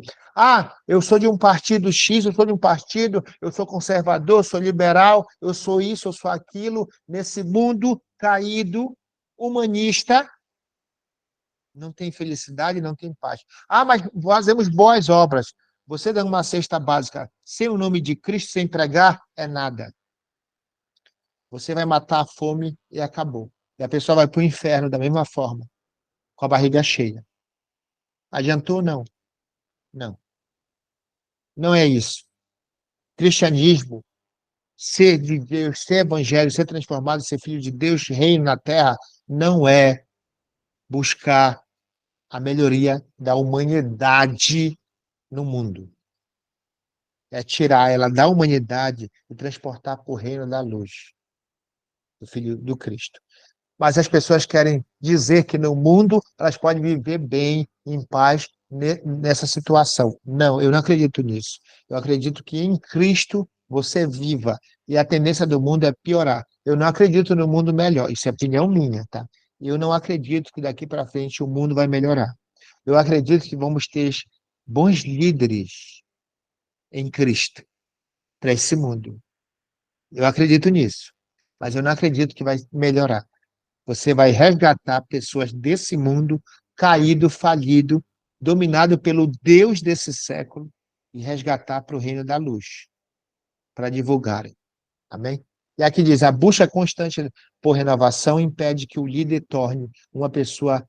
Eu sou de um partido X, eu sou de um partido, eu sou conservador, eu sou liberal, eu sou isso, eu sou aquilo. Nesse mundo caído, humanista, não tem felicidade, não tem paz. Mas fazemos boas obras. Você dá uma cesta básica sem o nome de Cristo, sem pregar, é nada. Você vai matar a fome e acabou. E a pessoa vai para o inferno da mesma forma, com a barriga cheia. Adiantou? Não. Não. Não é isso. Cristianismo, ser de Deus, ser evangelho, ser transformado, ser filho de Deus, reino na terra, não é buscar a melhoria da humanidade no mundo. é tirar ela da humanidade e transportar para o reino da luz, do Filho do Cristo. Mas as pessoas querem dizer que no mundo elas podem viver bem, em paz, nessa situação. Não, eu não acredito nisso. Eu acredito que em Cristo você viva, e a tendência do mundo é piorar. Eu não acredito no mundo melhor, isso é opinião minha, tá? Eu não acredito que daqui para frente o mundo vai melhorar. Eu acredito que vamos ter bons líderes em Cristo para esse mundo. Eu acredito nisso, mas eu não acredito que vai melhorar. Você vai resgatar pessoas desse mundo caído, falido, dominado pelo Deus desse século e resgatar para o reino da luz, para divulgarem. Amém? E aqui diz: a busca constante por renovação impede que o líder torne uma pessoa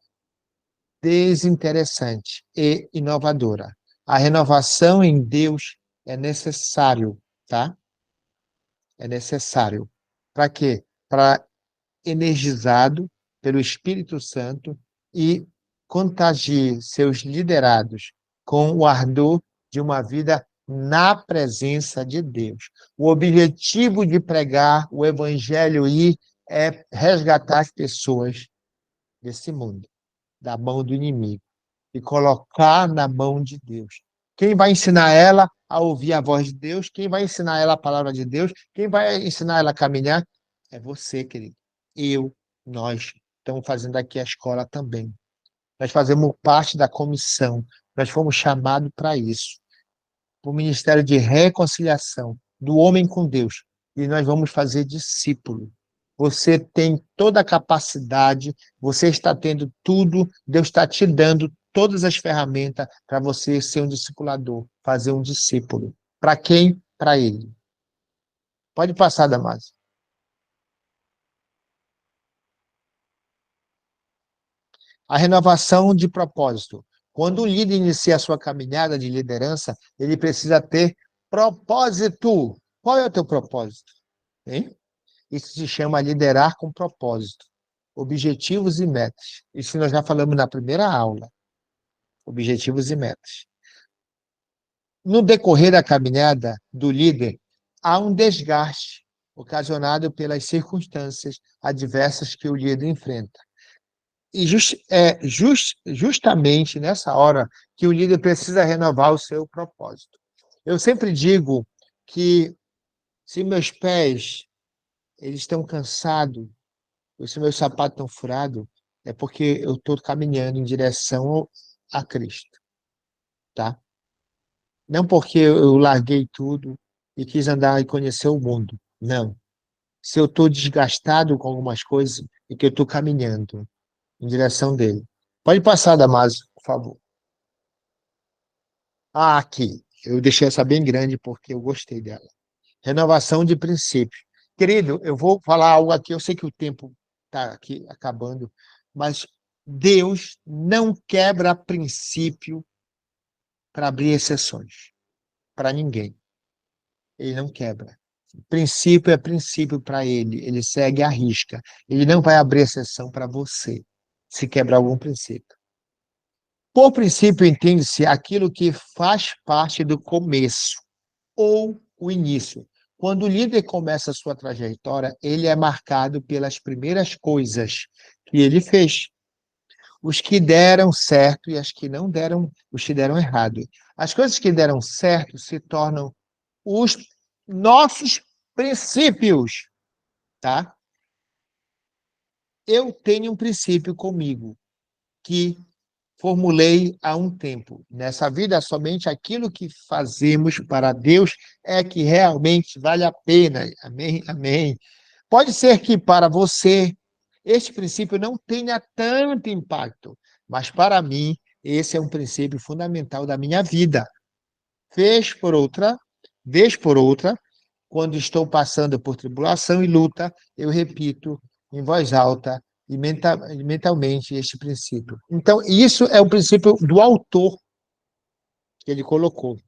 desinteressante e inovadora. A renovação em Deus é necessário, tá? É necessário. Para quê? Para energizado pelo Espírito Santo e contagie seus liderados com o ardor de uma vida na presença de Deus. O objetivo de pregar o evangelho é resgatar as pessoas desse mundo, da mão do inimigo, e colocar na mão de Deus. Quem vai ensinar ela a ouvir a voz de Deus? Quem vai ensinar ela a palavra de Deus? Quem vai ensinar ela a caminhar? É você, querido. Eu, nós estamos fazendo aqui a escola também. Nós fazemos parte da comissão. Nós fomos chamados para isso, para o ministério de reconciliação do homem com Deus. E nós vamos fazer discípulo. Você tem toda a capacidade, você está tendo tudo, Deus está te dando todas as ferramentas para você ser um discipulador, fazer um discípulo. Para quem? Para Ele. Pode passar, Damásio. A renovação de propósito. Quando o líder inicia a sua caminhada de liderança, ele precisa ter propósito. Qual é o teu propósito? Hein? Isso se chama liderar com propósito, objetivos e metas. Isso nós já falamos na primeira aula. Objetivos e metas. No decorrer da caminhada do líder, há um desgaste ocasionado pelas circunstâncias adversas que o líder enfrenta. E justamente nessa hora que o líder precisa renovar o seu propósito. Eu sempre digo que se meus pés eles estão cansados, ou se meus sapatos estão furados, é porque eu estou caminhando em direção a Cristo, tá? Não porque eu larguei tudo e quis andar e conhecer o mundo, não. Se eu estou desgastado com algumas coisas, é que eu estou caminhando em direção dele. Pode passar, Damásio, por favor. Ah, aqui. Eu deixei essa bem grande porque eu gostei dela. Renovação de princípio. Querido, eu vou falar algo aqui, eu sei que o tempo está aqui acabando, mas Deus não quebra princípio para abrir exceções. Para ninguém. Ele não quebra. Princípio é princípio para ele. Ele segue à risca. Ele não vai abrir exceção para você, se quebrar algum princípio. Por princípio, entende-se aquilo que faz parte do começo ou o início. Quando o líder começa a sua trajetória, ele é marcado pelas primeiras coisas que ele fez. Os que deram certo e as que não deram, os que deram errado. As coisas que deram certo se tornam os nossos princípios, tá? Eu tenho um princípio comigo que formulei há um tempo. Nessa vida, somente aquilo que fazemos para Deus é que realmente vale a pena. Amém? Amém. Pode ser que para você este princípio não tenha tanto impacto, mas para mim esse é um princípio fundamental da minha vida. Vez por outra, quando estou passando por tribulação e luta, eu repito em voz alta e mentalmente este princípio. Então, isso é o princípio do autor que ele colocou.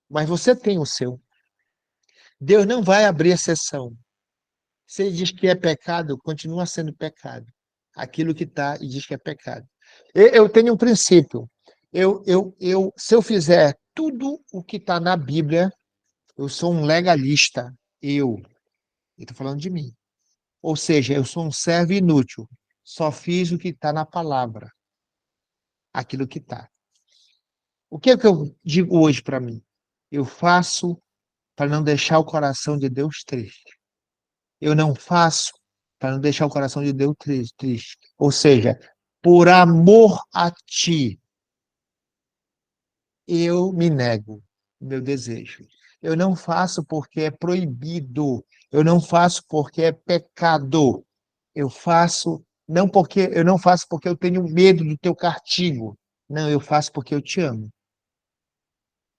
Mas você tem o seu. Deus não vai abrir exceção. Se ele diz que é pecado, continua sendo pecado. Aquilo que está e diz que é pecado. Eu tenho um princípio. Se eu fizer tudo o que está na Bíblia, Eu sou um legalista. Ele está falando de mim. Ou seja, eu sou um servo inútil. Só fiz o que está na palavra. Aquilo que está. O que é que eu digo hoje para mim? Eu faço para não deixar o coração de Deus triste. Eu não faço para não deixar o coração de Deus triste. Ou seja, por amor a ti, eu me nego o meu desejo. Eu não faço porque é proibido. Eu não faço porque é pecado. Eu não faço porque eu tenho medo do teu castigo. Não, eu faço porque eu te amo.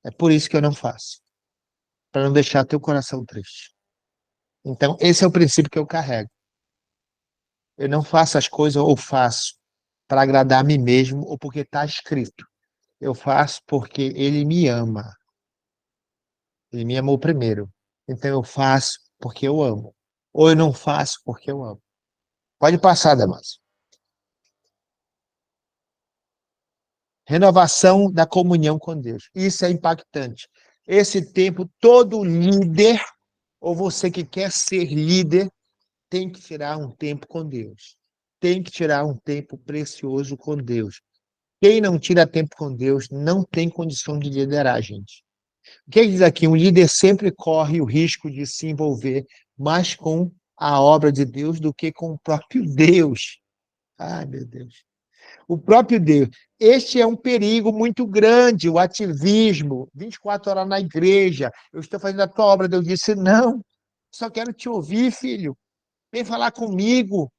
É por isso que eu não faço, para não deixar teu coração triste. Então, esse é o princípio que eu carrego. Eu não faço as coisas ou faço para agradar a mim mesmo ou porque está escrito. Eu faço porque ele me ama. Ele me amou primeiro. Então eu faço porque eu amo. Ou eu não faço porque eu amo. Pode passar, Damásio. Renovação da comunhão com Deus. Isso é impactante. Esse tempo, todo líder, ou você que quer ser líder, tem que tirar um tempo com Deus. Tem que tirar um tempo precioso com Deus. Quem não tira tempo com Deus não tem condição de liderar, gente. O que diz aqui? Um líder sempre corre o risco de se envolver mais com a obra de Deus do que com o próprio Deus. Ai, meu Deus. O próprio Deus. Este é um perigo muito grande, o ativismo, 24 horas na igreja, eu estou fazendo a tua obra. Deus disse, não, só quero te ouvir, filho. Vem falar comigo.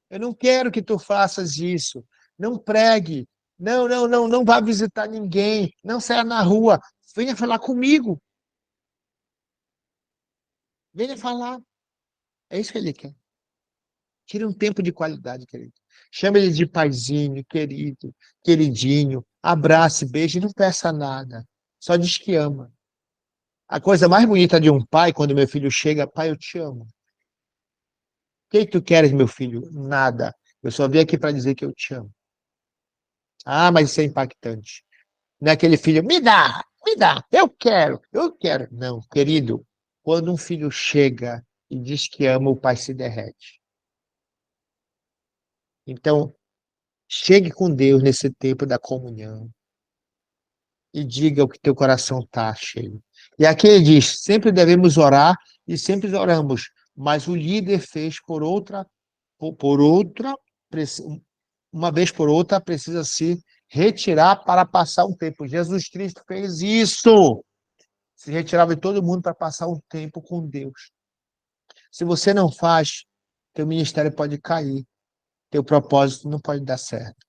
Eu não quero que tu faças isso. Não pregue. Não, não, não, não vá visitar ninguém. Não saia na rua. Venha falar comigo. Venha falar. É isso que ele quer. Tire um tempo de qualidade, querido. Chame ele de paizinho, querido, queridinho. Abrace, beije, não peça nada. Só diz que ama. A coisa mais bonita de um pai, quando meu filho chega, pai, eu te amo. O que tu queres, meu filho? Nada. Eu só vim aqui para dizer que eu te amo. Ah, mas isso é impactante. Não é aquele filho, me dá, eu quero. Não, querido, quando um filho chega e diz que ama, o pai se derrete. Então, chegue com Deus nesse tempo da comunhão e diga o que teu coração está cheio. E aqui ele diz, sempre devemos orar e sempre oramos, mas o líder fez por outra, uma vez por outra, precisa se retirar para passar um tempo. Jesus Cristo fez isso. Se retirava de todo mundo para passar um tempo com Deus. Se você não faz, teu ministério pode cair, teu propósito não pode dar certo.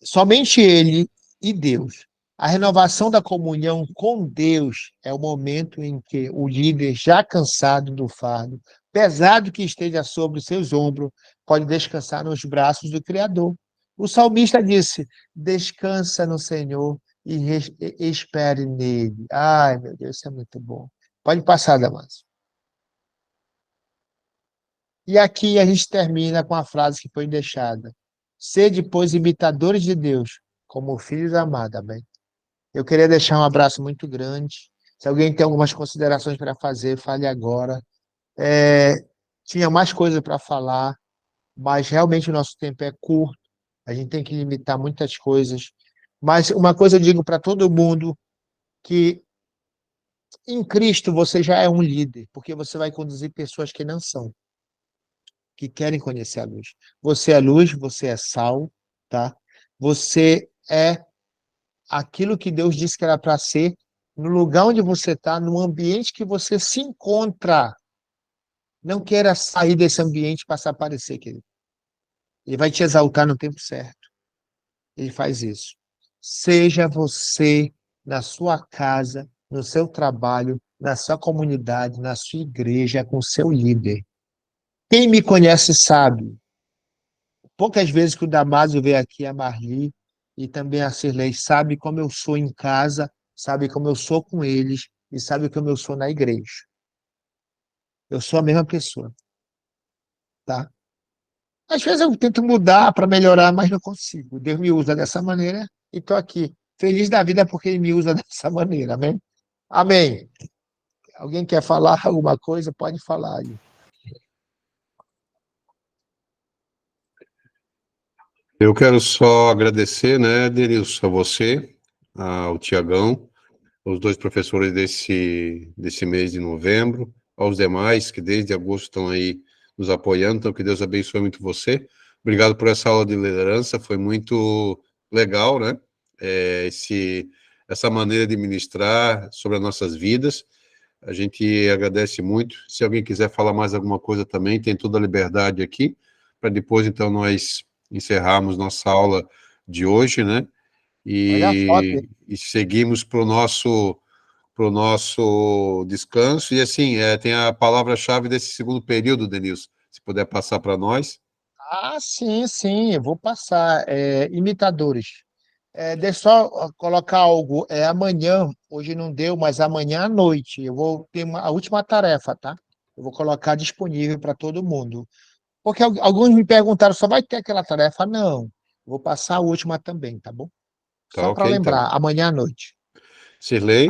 Somente Ele e Deus. A renovação da comunhão com Deus é o momento em que o líder, já cansado do fardo, pesado que esteja sobre seus ombros, pode descansar nos braços do Criador. O salmista disse: descansa no Senhor e espere nele. Ai, meu Deus, isso é muito bom. Pode passar, Damásio. E aqui a gente termina com a frase que foi deixada. Sede, pois, imitadores de Deus, como filhos amados. Amém? Eu queria deixar um abraço muito grande. Se alguém tem algumas considerações para fazer, fale agora. Tinha mais coisa para falar, mas realmente o nosso tempo é curto. A gente tem que limitar muitas coisas. Mas uma coisa eu digo para todo mundo, que em Cristo você já é um líder, porque você vai conduzir pessoas que não são, que querem conhecer a luz. Você é luz, você é sal, tá? Você é aquilo que Deus disse que era para ser, no lugar onde você está, no ambiente que você se encontra. Não queira sair desse ambiente para se aparecer, querido. Ele vai te exaltar no tempo certo. Ele faz isso. Seja você na sua casa, no seu trabalho, na sua comunidade, na sua igreja, com o seu líder. Quem me conhece sabe. Poucas vezes que o Damásio veio aqui, a Marli e também a Cirlei, sabe como eu sou em casa, sabe como eu sou com eles e sabe como eu sou na igreja. Eu sou a mesma pessoa, tá? Às vezes eu tento mudar para melhorar, mas não consigo. Deus me usa dessa maneira e estou aqui, feliz da vida porque Ele me usa dessa maneira, amém? Amém. Alguém quer falar alguma coisa? Pode falar aí. Eu quero só agradecer, né, Denilson, a você, ao Tiagão, os dois professores desse mês de novembro, aos demais que desde agosto estão aí nos apoiando, então que Deus abençoe muito você. Obrigado por essa aula de liderança, foi muito legal, né? Essa maneira de ministrar sobre as nossas vidas. A gente agradece muito. Se alguém quiser falar mais alguma coisa também, tem toda a liberdade aqui, para depois, então, nós encerrarmos nossa aula de hoje, né? Olha a foto. E seguimos para o nosso descanso. E assim, tem a palavra-chave desse segundo período, Denilson, se puder passar para nós. Ah, sim, sim, eu vou passar. Imitadores. Deixa eu só colocar algo. Amanhã, hoje não deu, mas amanhã à noite eu vou ter a última tarefa, tá? Eu vou colocar disponível para todo mundo. Porque alguns me perguntaram, só vai ter aquela tarefa? Não, eu vou passar a última também, tá bom? Tá Só para ok, então. lembrar, amanhã à noite. Sirlei,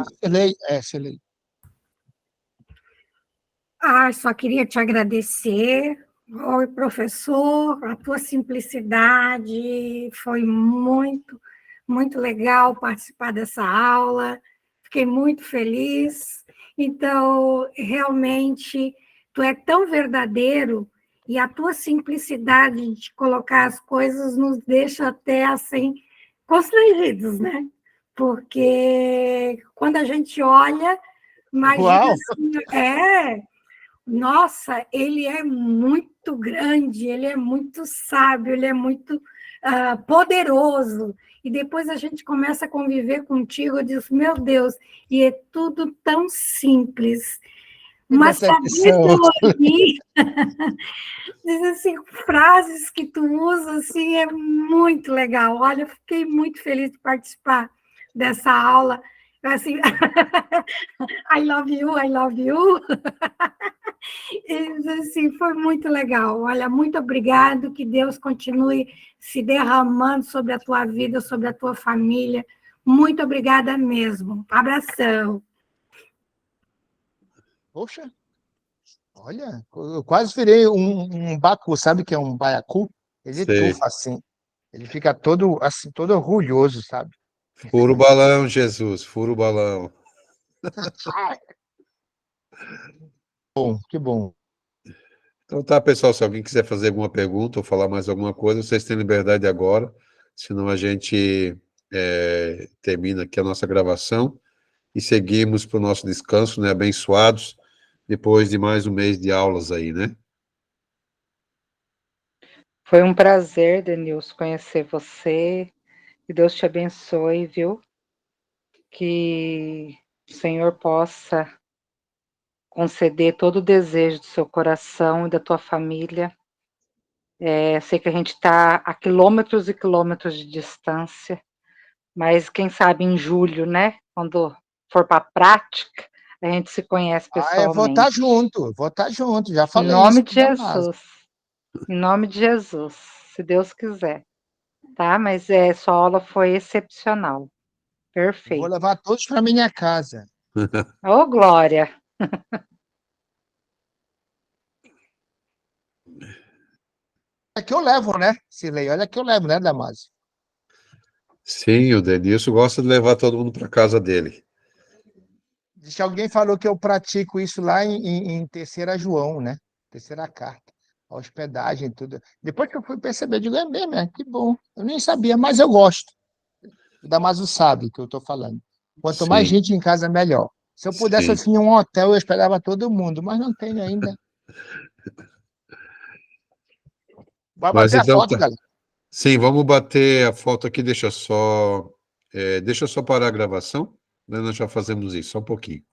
Celei. Só queria te agradecer. Oi, professor, a tua simplicidade foi muito, muito legal participar dessa aula. Fiquei muito feliz. Então, realmente, tu é tão verdadeiro e a tua simplicidade de colocar as coisas nos deixa até assim constrangidos, né? Porque quando a gente olha, imagina Uau! assim, nossa, ele é muito grande, ele é muito sábio, ele é muito poderoso. E depois a gente começa a conviver contigo e diz, meu Deus, e é tudo tão simples. Que Mas saber decepção! ouvir, diz assim, frases que tu usa, assim, é muito legal. Olha, eu fiquei muito feliz de participar dessa aula. Assim, I love you, I love you. E, assim, foi muito legal. Olha, muito obrigado, que Deus continue se derramando sobre a tua vida, sobre a tua família. Muito obrigada mesmo. Abração. Poxa, olha, eu quase virei um bacu, sabe o que é um baiacu? Ele sei. tufa assim, ele fica todo assim, todo orgulhoso, sabe? Fura o balão, Jesus, fura o balão. Bom, que bom. Então tá, pessoal, se alguém quiser fazer alguma pergunta ou falar mais alguma coisa, vocês têm liberdade agora, senão a gente termina aqui a nossa gravação e seguimos para o nosso descanso, né, abençoados, depois de mais um mês de aulas aí, né? Foi um prazer, Denilson, conhecer você. Que Deus te abençoe, viu? Que o Senhor possa conceder todo o desejo do seu coração e da tua família. Sei que a gente está a quilômetros e quilômetros de distância, mas quem sabe em julho, né? Quando for para a prática, a gente se conhece Eu vou estar pessoalmente. junto, já Em falei isso nome pro de Damaso. Jesus. Em nome de Jesus, se Deus quiser. Tá? Mas sua aula foi excepcional. Vou Perfeito. levar todos para minha casa. Ô, Glória! É que eu levo, né, Cirlei? Olha que eu levo, né, Damaso? Sim, o Denilson gosta de levar todo mundo para casa dele. Diz que alguém falou que eu pratico isso lá em Terceira João, né? Terceira carta. A hospedagem, tudo. Depois que eu fui perceber, eu digo, é mesmo, que bom. Eu nem sabia, mas eu gosto. O Damaso sabe o que eu estou falando. Quanto mais Sim, gente em casa, melhor. Se eu pudesse, eu sim. tinha um hotel, eu hospedava todo mundo, mas não tenho ainda. Vai Mas bater a então foto, tá. galera. Sim, vamos bater a foto aqui, deixa só parar a gravação, né? Nós já fazemos isso, só um pouquinho.